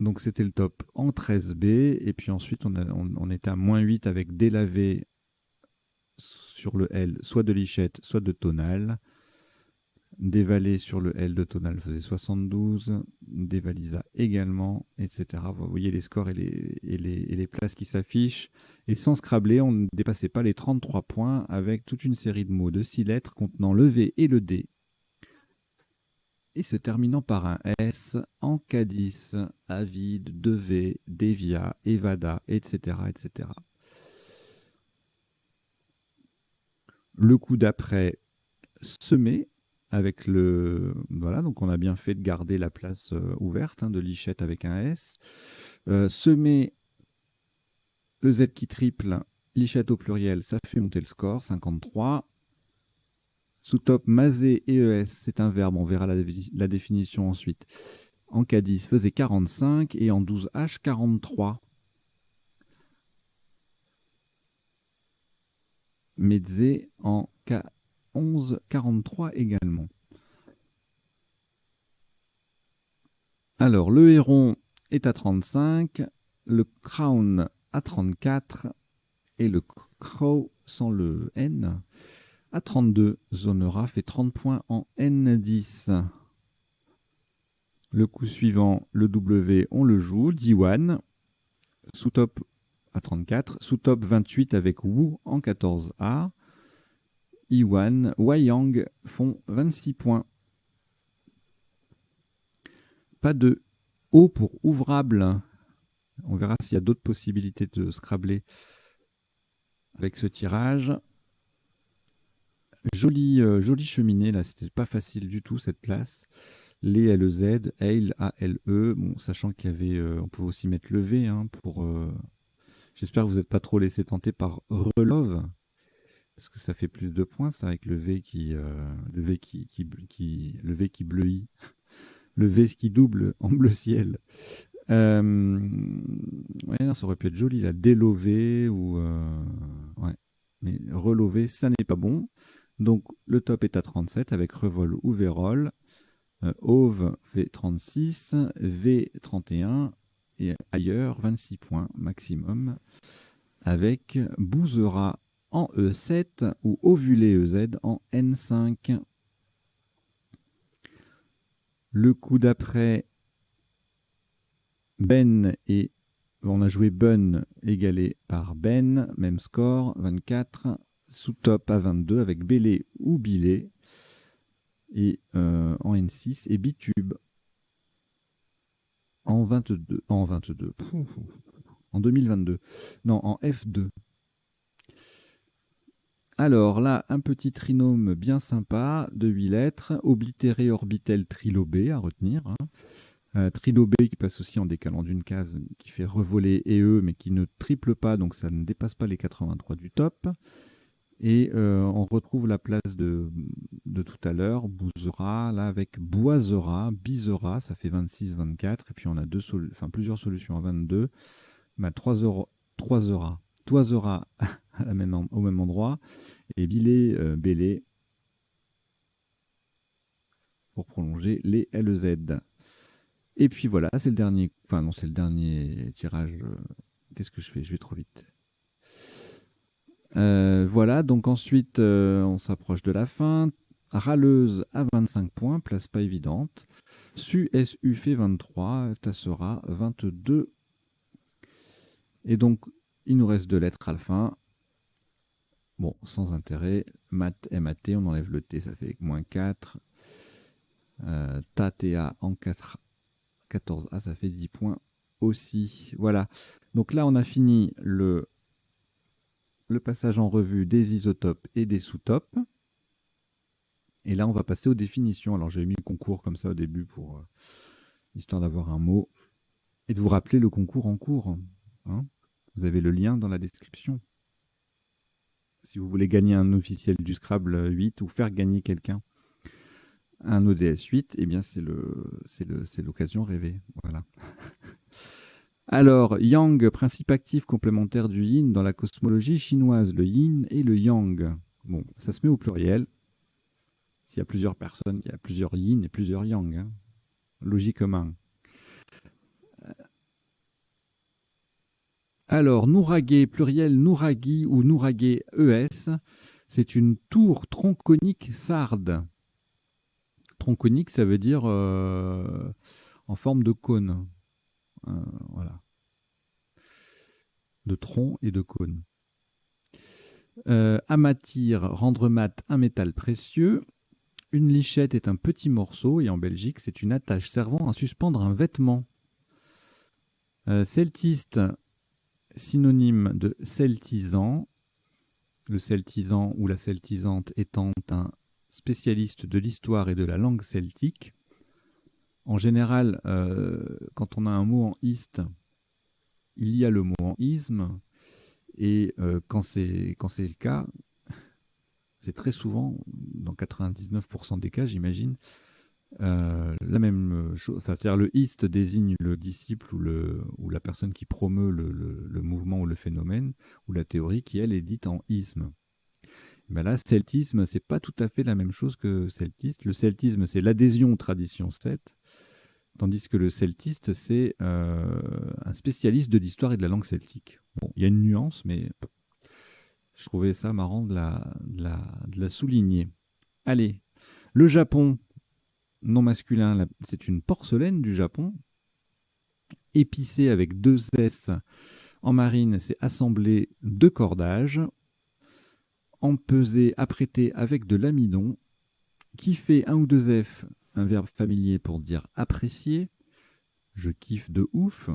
donc c'était le top en 13B, et puis ensuite on était à -8 avec délavé sur le L, soit de lichette, soit de tonal. Dévalé sur le L de tonal faisait 72, Dévalisa également, etc. Vous voyez les scores et les places qui s'affichent. Et sans Scrabble, on ne dépassait pas les 33 points avec toute une série de mots de 6 lettres contenant le V et le D. Et se terminant par un S, Encadis, Avide, Devé, Devia, Evada, etc., etc. Le coup d'après, Semer, avec le... Voilà, donc on a bien fait de garder la place ouverte, de Lichette avec un S. Semer, EZ qui triple, Lichette au pluriel, ça fait monter le score, 53. Sous-top, Mazé et ES, c'est un verbe, on verra la définition ensuite. En K10 faisait 45 et en 12H, 43. Mezze en K11, 43 également. Alors, le héron est à 35, le crown à 34 et le crow sans le N à 32. Zonera fait 30 points en N10. Le coup suivant, le W, on le joue. Diwan, sous-top à 34, sous-top 28 avec Wu en 14A. Iwan, Wayang font 26 points. Pas de O pour ouvrable. On verra s'il y a d'autres possibilités de Scrabbler avec ce tirage. Jolie cheminée, là, c'était pas facile du tout cette place. Les LEZ, Ale, A-L-E, bon, sachant qu'il y avait, on pouvait aussi mettre le V pour. J'espère que vous n'êtes pas trop laissé tenter par Relove, parce que ça fait plus de points, ça, avec le V qui bleuit, le V qui double en bleu ciel. Ouais, non, ça aurait pu être joli, là, délover ou ouais, mais relover, ça n'est pas bon. Donc le top est à 37 avec Revol ou Vérol. Ove fait 36, V 31 et ailleurs 26 points maximum avec Bouzera en E7 ou Ovulé EZ en N5. Le coup d'après, Ben et on a joué Bun égalé par Ben, même score, 24, sous-top à 22 avec Bélé ou Bilé et en N6 et Bitube en 22, en 2022, non, en F2. Alors là, un petit trinôme bien sympa de 8 lettres, oblitéré orbitel trilobé à retenir. Trilobé qui passe aussi en décalant d'une case, qui fait revoler et E, mais qui ne triple pas, donc ça ne dépasse pas les 83 du top. Et on retrouve la place de tout à l'heure, Bouzera, là avec Boisera, Bisera, ça fait 26, 24. Et puis on a plusieurs solutions à 22. Bah, 3 euros, Toisera au même endroit. Et Bilé, Bélé, pour prolonger les LZ. Et puis voilà, c'est le dernier, enfin non, c'est le dernier tirage. Qu'est-ce que je fais? Je vais trop vite. Voilà, donc ensuite, on s'approche de la fin. Râleuse à 25 points, place pas évidente. SU fait 23, Tassera 22. Et donc, il nous reste 2 lettres à la fin. Bon, sans intérêt. Mat, MAT, on enlève le T, ça fait moins 4. Ta, TA en 4, 14A, ça fait 10 points aussi. Voilà. Donc là, on a fini le passage en revue des isotopes et des sous-topes. Et là, on va passer aux définitions. Alors, j'ai mis le concours comme ça au début pour histoire d'avoir un mot et de vous rappeler le concours en cours. Vous avez le lien dans la description. Si vous voulez gagner un officiel du Scrabble 8 ou faire gagner quelqu'un un ODS 8, eh bien c'est l'occasion rêvée. Voilà. Alors, Yang, principe actif complémentaire du yin dans la cosmologie chinoise, le yin et le yang. Bon, ça se met au pluriel. S'il y a plusieurs personnes, il y a plusieurs yin et plusieurs yang. Logiquement. Alors, Nouragé, pluriel Nouragui ou Nouragé ES, c'est une tour tronconique sarde. tronconique, ça veut dire en forme de cône. Voilà. De tronc et de cône. Amatir, rendre mat un métal précieux. Une lichette est un petit morceau et en Belgique, c'est une attache servant à suspendre un vêtement. Celtiste, synonyme de celtisant. Le celtisant ou la celtisante étant un spécialiste de l'histoire et de la langue celtique. En général, quand on a un mot en iste, il y a le mot en isme. Et quand c'est le cas, c'est très souvent, dans 99% des cas, j'imagine, la même chose. C'est-à-dire le iste désigne le disciple ou la personne qui promeut le mouvement ou le phénomène, ou la théorie qui, elle, est dite en isme. Ben là, celtisme, c'est pas tout à fait la même chose que celtiste. Le celtisme, c'est l'adhésion aux traditions celtes, tandis que le celtiste, c'est un spécialiste de l'histoire et de la langue celtique. Bon, il y a une nuance, mais je trouvais ça marrant de la souligner. Allez, le Japon, non masculin, c'est une porcelaine du Japon, épicée avec 2 S. En marine, c'est assemblé de cordages, empesé, apprêté avec de l'amidon, qui fait 1 ou 2 F, un verbe familier pour dire apprécier. Je kiffe de ouf.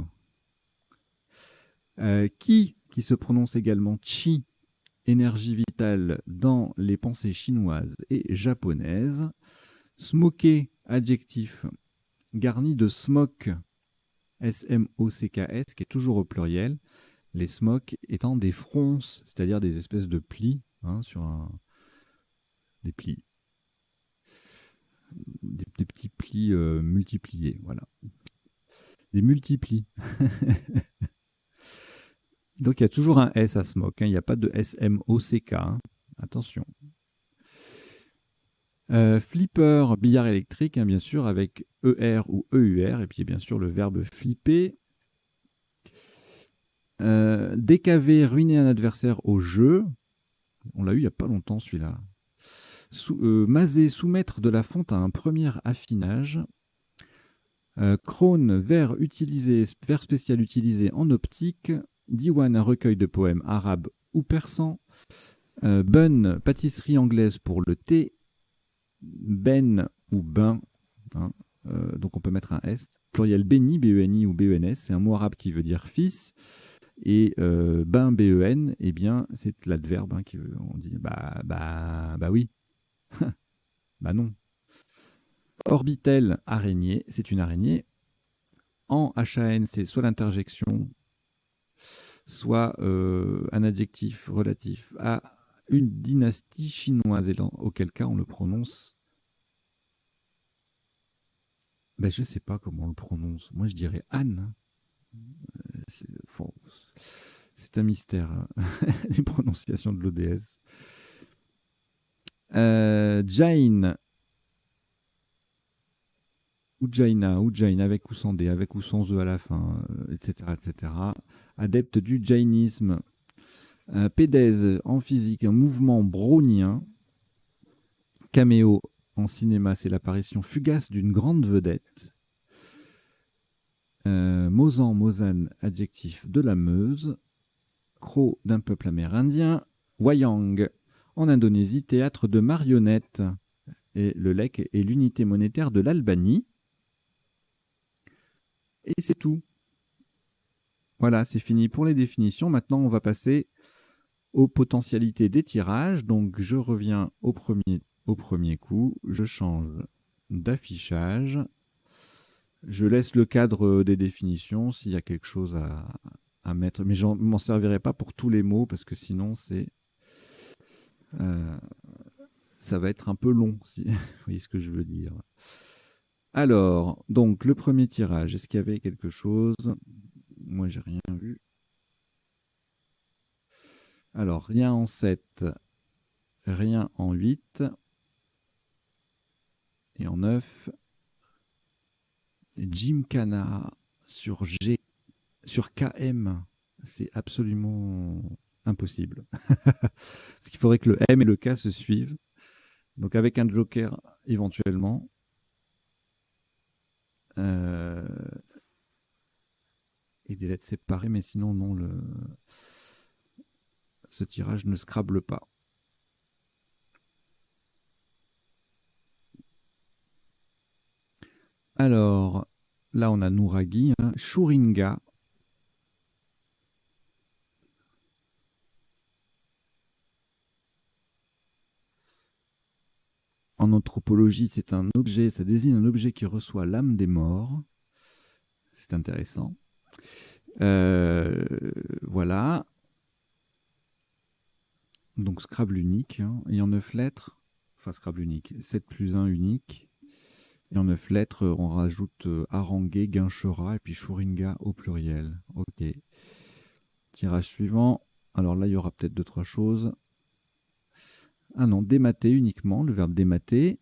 Qui se prononce également chi, énergie vitale dans les pensées chinoises et japonaises. Smoké, adjectif, garni de smoke, S-M-O-C-K-S, qui est toujours au pluriel. Les smocks étant des fronces, c'est-à-dire des espèces de plis, des plis, des petits plis multipliés, voilà. Des multiplis. Donc il y a toujours un S à smoke, il n'y a pas de S-M-O-C-K, attention. Flipper, billard électrique, bien sûr, avec ER ou EUR, et puis bien sûr le verbe flipper. Décaver, ruiner un adversaire au jeu. On l'a eu il n'y a pas longtemps celui-là. Maser, soumettre de la fonte à un premier affinage. Krone, verre spécial utilisé en optique. Diwan, un recueil de poèmes arabes ou persans. Bun, pâtisserie anglaise pour le thé. Ben ou bain, donc on peut mettre un S. Pluriel béni, B-E-N-I ou B-E-N-S, c'est un mot arabe qui veut dire fils. Et ben, B-E-N, eh bien, c'est l'adverbe qui veut, on dit bah oui. Bah non. Orbitel, araignée, c'est une araignée. En H-A-N, c'est soit l'interjection, soit un adjectif relatif à une dynastie chinoise, et auquel cas on le prononce. Ben, je ne sais pas comment on le prononce. Moi, je dirais Anne. C'est un mystère, les prononciations de l'ODS. Jain. Ujjaina, avec ou sans D, avec ou sans E à la fin, etc., etc. Adepte du jainisme. Pédèse en physique, un mouvement brownien. Caméo en cinéma, c'est l'apparition fugace d'une grande vedette. Mozan, adjectif de la Meuse. Croc d'un peuple amérindien. Wayang en Indonésie, théâtre de marionnettes. Et le lek est l'unité monétaire de l'Albanie. Et c'est tout. Voilà, c'est fini pour les définitions. Maintenant, on va passer aux potentialités des tirages. Donc, je reviens au premier coup. Je change d'affichage. Je laisse le cadre des définitions s'il y a quelque chose à mettre. Mais je ne m'en servirai pas pour tous les mots parce que sinon, ça va être un peu long, si vous voyez ce que je veux dire. Alors, donc, le premier tirage, est-ce qu'il y avait quelque chose? Moi, j'ai rien vu. Alors, rien en 7, rien en 8, et en 9, Gymkhana sur G, sur KM, c'est absolument impossible. Parce qu'il faudrait que le M et le K se suivent. Donc, avec un joker, éventuellement. Euh, et des lettres séparées, mais sinon, non, ce tirage ne scrable pas. Alors, là, on a Nouragi, hein, Shuringa. En anthropologie, c'est un objet, ça désigne un objet qui reçoit l'âme des morts. C'est intéressant. Voilà. Donc Scrabble unique, hein, et en 9 lettres, enfin Scrabble unique, 7 plus 1 unique. Et en 9 lettres, on rajoute Harangue, Guinchera et puis Shuringa au pluriel. Ok. Tirage suivant. Alors là, il y aura peut-être 2-3 choses. Ah non, démater uniquement, le verbe démater.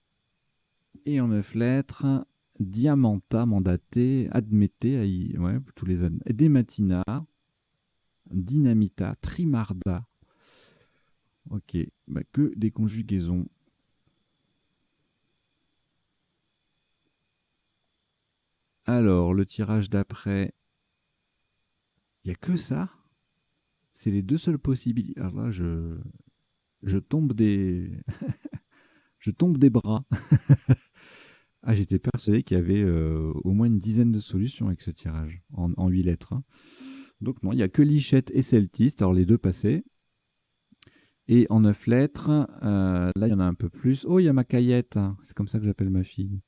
Et en 9 lettres, Diamanta, mandaté, admettez, ouais, tous les Dématina, Dynamita, Trimarda. Ok, bah que des conjugaisons. Alors, le tirage d'après, il n'y a que ça. C'est les deux seules possibilités. Alors là, je tombe des, je tombe des bras. Ah, j'étais persuadé qu'il y avait au moins une dizaine de solutions avec ce tirage, en 8 lettres, hein. Donc non, il n'y a que Lichette et Celtiste, alors les deux passés. Et en 9 lettres, là, il y en a un peu plus. Oh, il y a ma caillette, hein. C'est comme ça que j'appelle ma fille.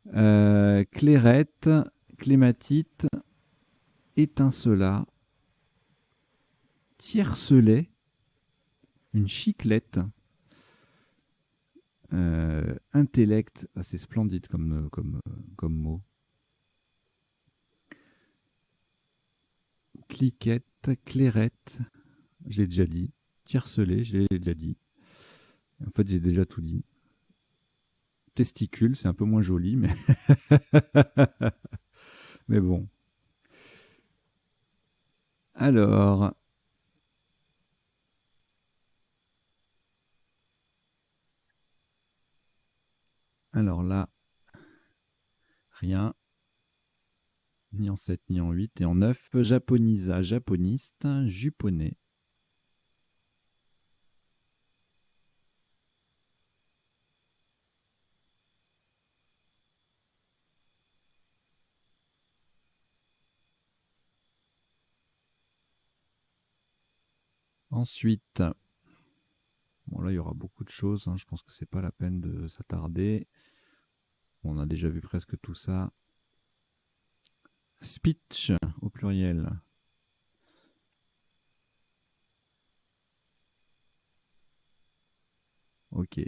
Clairette, Clématite, Étincelat, Tiercelet, une chiclette, intellect, ah, c'est splendide comme mot. Cliquette, clairette, je l'ai déjà dit. Tiercelet, je l'ai déjà dit. En fait, j'ai déjà tout dit. Testicule, c'est un peu moins joli, mais mais bon. Alors, là, rien. Ni en 7, ni en 8. Et en 9, japonisa, japoniste, juponais. Ensuite, bon là, il y aura beaucoup de choses, hein. Je pense que c'est pas la peine de s'attarder. On a déjà vu presque tout ça. Speech au pluriel. Ok.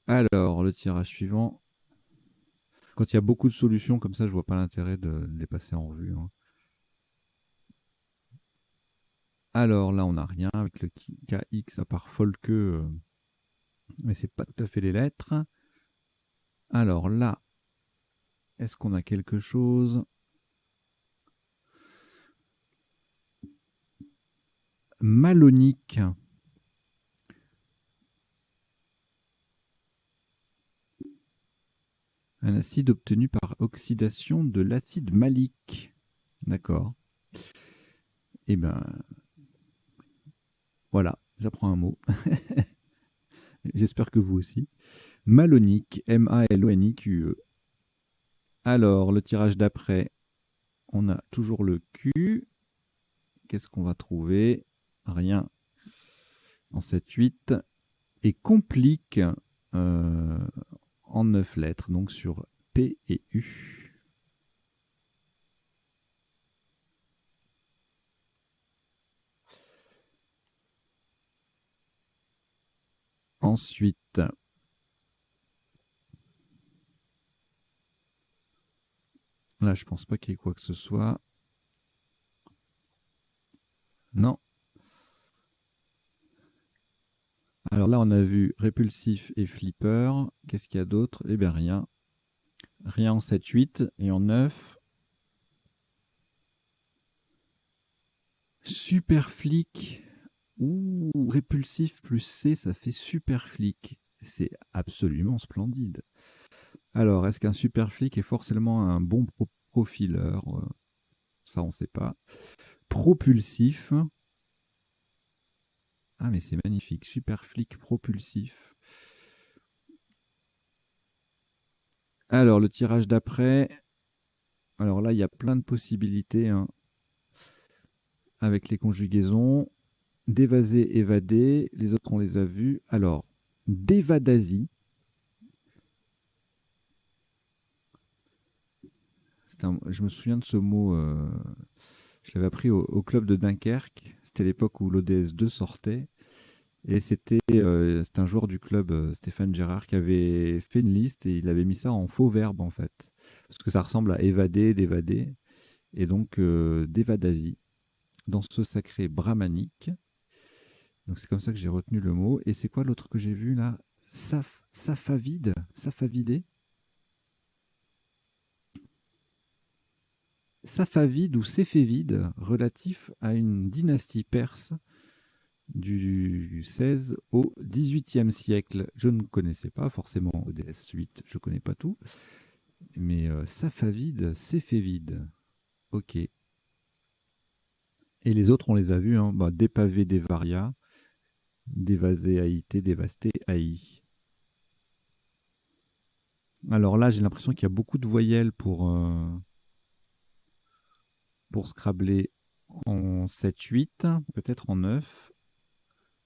Alors, le tirage suivant. Quand il y a beaucoup de solutions comme ça, je vois pas l'intérêt de les passer en revue, hein. Alors là, on n'a rien avec le KX à part Folke, mais c'est pas tout à fait les lettres. Alors là, est-ce qu'on a quelque chose? Malonique. Un acide obtenu par oxydation de l'acide malique. D'accord. Eh ben, voilà, j'apprends un mot. J'espère que vous aussi. Malonique, M-A-L-O-N-I-Q-E. Alors, le tirage d'après, on a toujours le Q. Qu'est-ce qu'on va trouver? Rien en 7-8. Et complique en 9 lettres, donc sur P et U. Ensuite, là, je pense pas qu'il y ait quoi que ce soit. Non. Alors là, on a vu répulsif et flipper. Qu'est-ce qu'il y a d'autre? Eh bien, rien. Rien en 7-8 et en 9. Super flic. Ouh, répulsif plus C, ça fait super flic. C'est absolument splendide. Alors, est-ce qu'un super flic est forcément un bon profileur? Ça, on ne sait pas. Propulsif. Ah, mais c'est magnifique. Super flic propulsif. Alors, le tirage d'après. Alors là, il y a plein de possibilités hein, avec les conjugaisons. Dévaser, évader. Les autres, on les a vus. Alors, dévadasie. Je me souviens de ce mot. Je l'avais appris au club de Dunkerque. C'était l'époque où l'ODS 2 sortait. Et c'était un joueur du club, Stéphane Gérard, qui avait fait une liste et il avait mis ça en faux verbe en fait. Parce que ça ressemble à évader, d'évader. Et donc d'évadasie dans ce sacré brahmanique. Donc c'est comme ça que j'ai retenu le mot. Et c'est quoi l'autre que j'ai vu là? Safavide, Safavide. Safavide ou Céphévide, relatif à une dynastie perse du 16 au 18e siècle. Je ne connaissais pas forcément ODS 8, je ne connais pas tout. Mais Safavide, Céphévide. Ok. Et les autres, on les a vus. Hein. Bah, dépavé, dévaria. Dévasé, haïté, dévasté, haï. Alors là, j'ai l'impression qu'il y a beaucoup de voyelles pour scrabler en 7-8, peut-être en 9.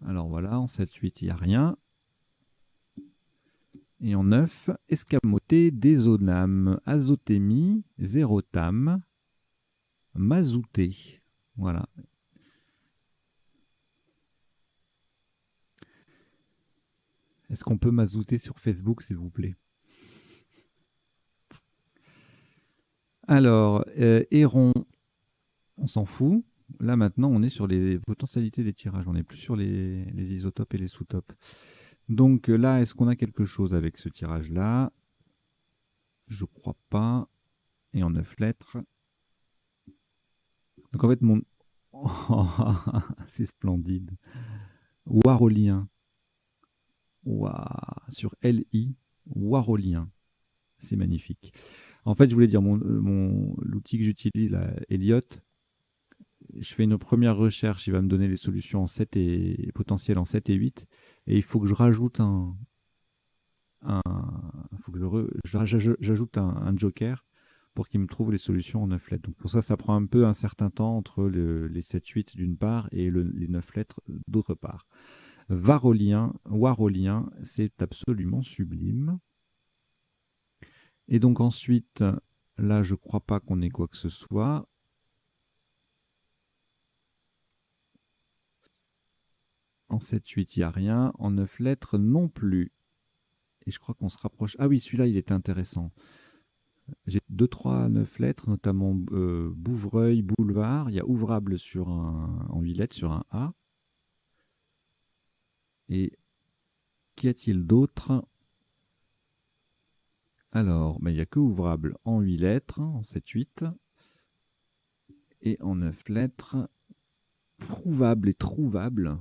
Alors voilà, en 7-8, il n'y a rien. Et en 9, escamoté, désoname, azotémie, zérotame, mazouté. Voilà. Est-ce qu'on peut mazouter sur Facebook, s'il vous plaît? Alors, Héron, on s'en fout. Là, maintenant, on est sur les potentialités des tirages. On n'est plus sur les isotopes et les sous-topes. Donc là, est-ce qu'on a quelque chose avec ce tirage-là? Je crois pas. Et en 9 lettres. Donc en fait, mon... Oh, c'est splendide. Warolien. Wow. Sur LI, Warolien. C'est magnifique. En fait, je voulais dire, l'outil que j'utilise, là, Elliot, je fais une première recherche, il va me donner les solutions en 7 et potentielles en 7 et 8. Et il faut que je rajoute faut que j'ajoute un joker pour qu'il me trouve les solutions en 9 lettres. Donc pour ça, ça prend un peu un certain temps entre les 7-8 d'une part et les 9 lettres d'autre part. Warolien, c'est absolument sublime. Et donc ensuite, là, je crois pas qu'on ait quoi que ce soit. En 7-8, il n'y a rien. En 9 lettres, non plus. Et je crois qu'on se rapproche. Ah oui, celui-là, il était intéressant. J'ai 2-3 9 lettres, notamment Bouvreuil, boulevard. Il y a ouvrable en 8 lettres sur un A. Et qu'y a-t-il d'autre? Alors, il n'y a que ouvrable en 8 lettres, en 7-8. Et en 9 lettres, prouvable et trouvable.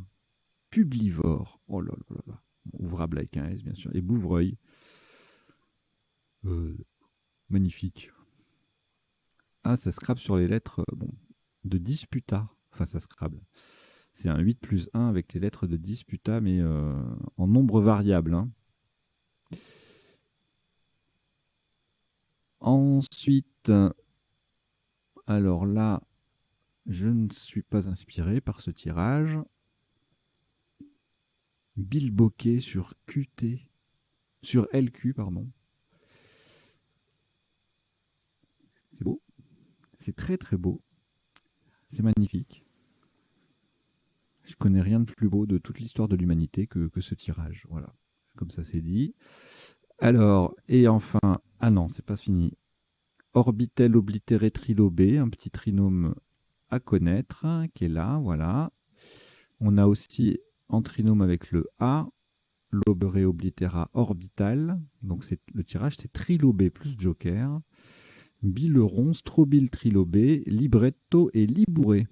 Publivore. Oh là là là. Ouvrable avec un S, bien sûr. Et Bouvreuil. Magnifique. Ah, ça scrape sur les lettres de disputa. Enfin, ça scrable. C'est un 8 plus 1 avec les lettres de disputa, mais en nombre variable. Hein. Ensuite, alors là, je ne suis pas inspiré par ce tirage. Bilboquet sur QT. Sur LQ, pardon. C'est beau. C'est très très beau. C'est magnifique. Je connais rien de plus beau de toute l'histoire de l'humanité que ce tirage. Voilà. Comme ça, c'est dit. Alors, et enfin... Ah non, c'est pas fini. Orbitel oblitéré trilobé, un petit trinôme à connaître, qui est là, voilà. On a aussi en trinôme avec le A, lobéré oblitéra orbital. Donc le tirage, c'est trilobé plus joker. Bileron, strobile trilobé, libretto et libouré.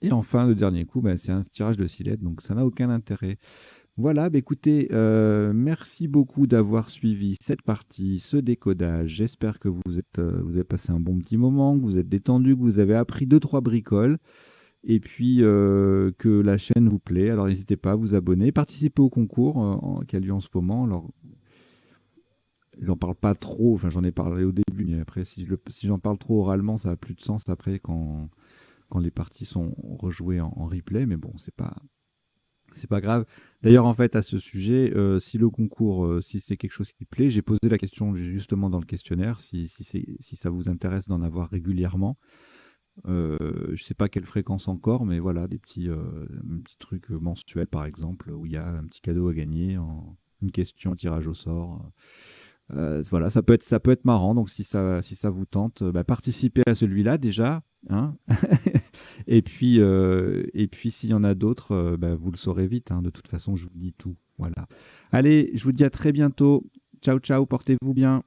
Et enfin, le dernier coup, c'est un tirage de 6 lettres, donc ça n'a aucun intérêt. Voilà, bah, écoutez, merci beaucoup d'avoir suivi cette partie, ce décodage. J'espère que vous avez passé un bon petit moment, que vous êtes détendu, que vous avez appris deux trois bricoles et puis, que la chaîne vous plaît. Alors n'hésitez pas à vous abonner, participer au concours, qui a lieu en ce moment. Alors, j'en parle pas trop, enfin j'en ai parlé au début, mais après si j'en parle trop oralement, ça a plus de sens après quand les parties sont rejouées en replay, mais bon, c'est pas grave. D'ailleurs, en fait, à ce sujet, si le concours, si c'est quelque chose qui plaît, j'ai posé la question justement dans le questionnaire, si ça vous intéresse d'en avoir régulièrement. Je sais pas quelle fréquence encore, mais voilà, un petit truc mensuel, par exemple, où il y a un petit cadeau à gagner, une question, un tirage au sort. Voilà, ça peut être marrant. Donc, si ça vous tente, bah, participez à celui-là déjà, hein. Et puis s'il y en a d'autres, bah, vous le saurez vite, hein. De toute façon, je vous dis tout. Voilà. Allez, je vous dis à très bientôt. Ciao, ciao, portez-vous bien.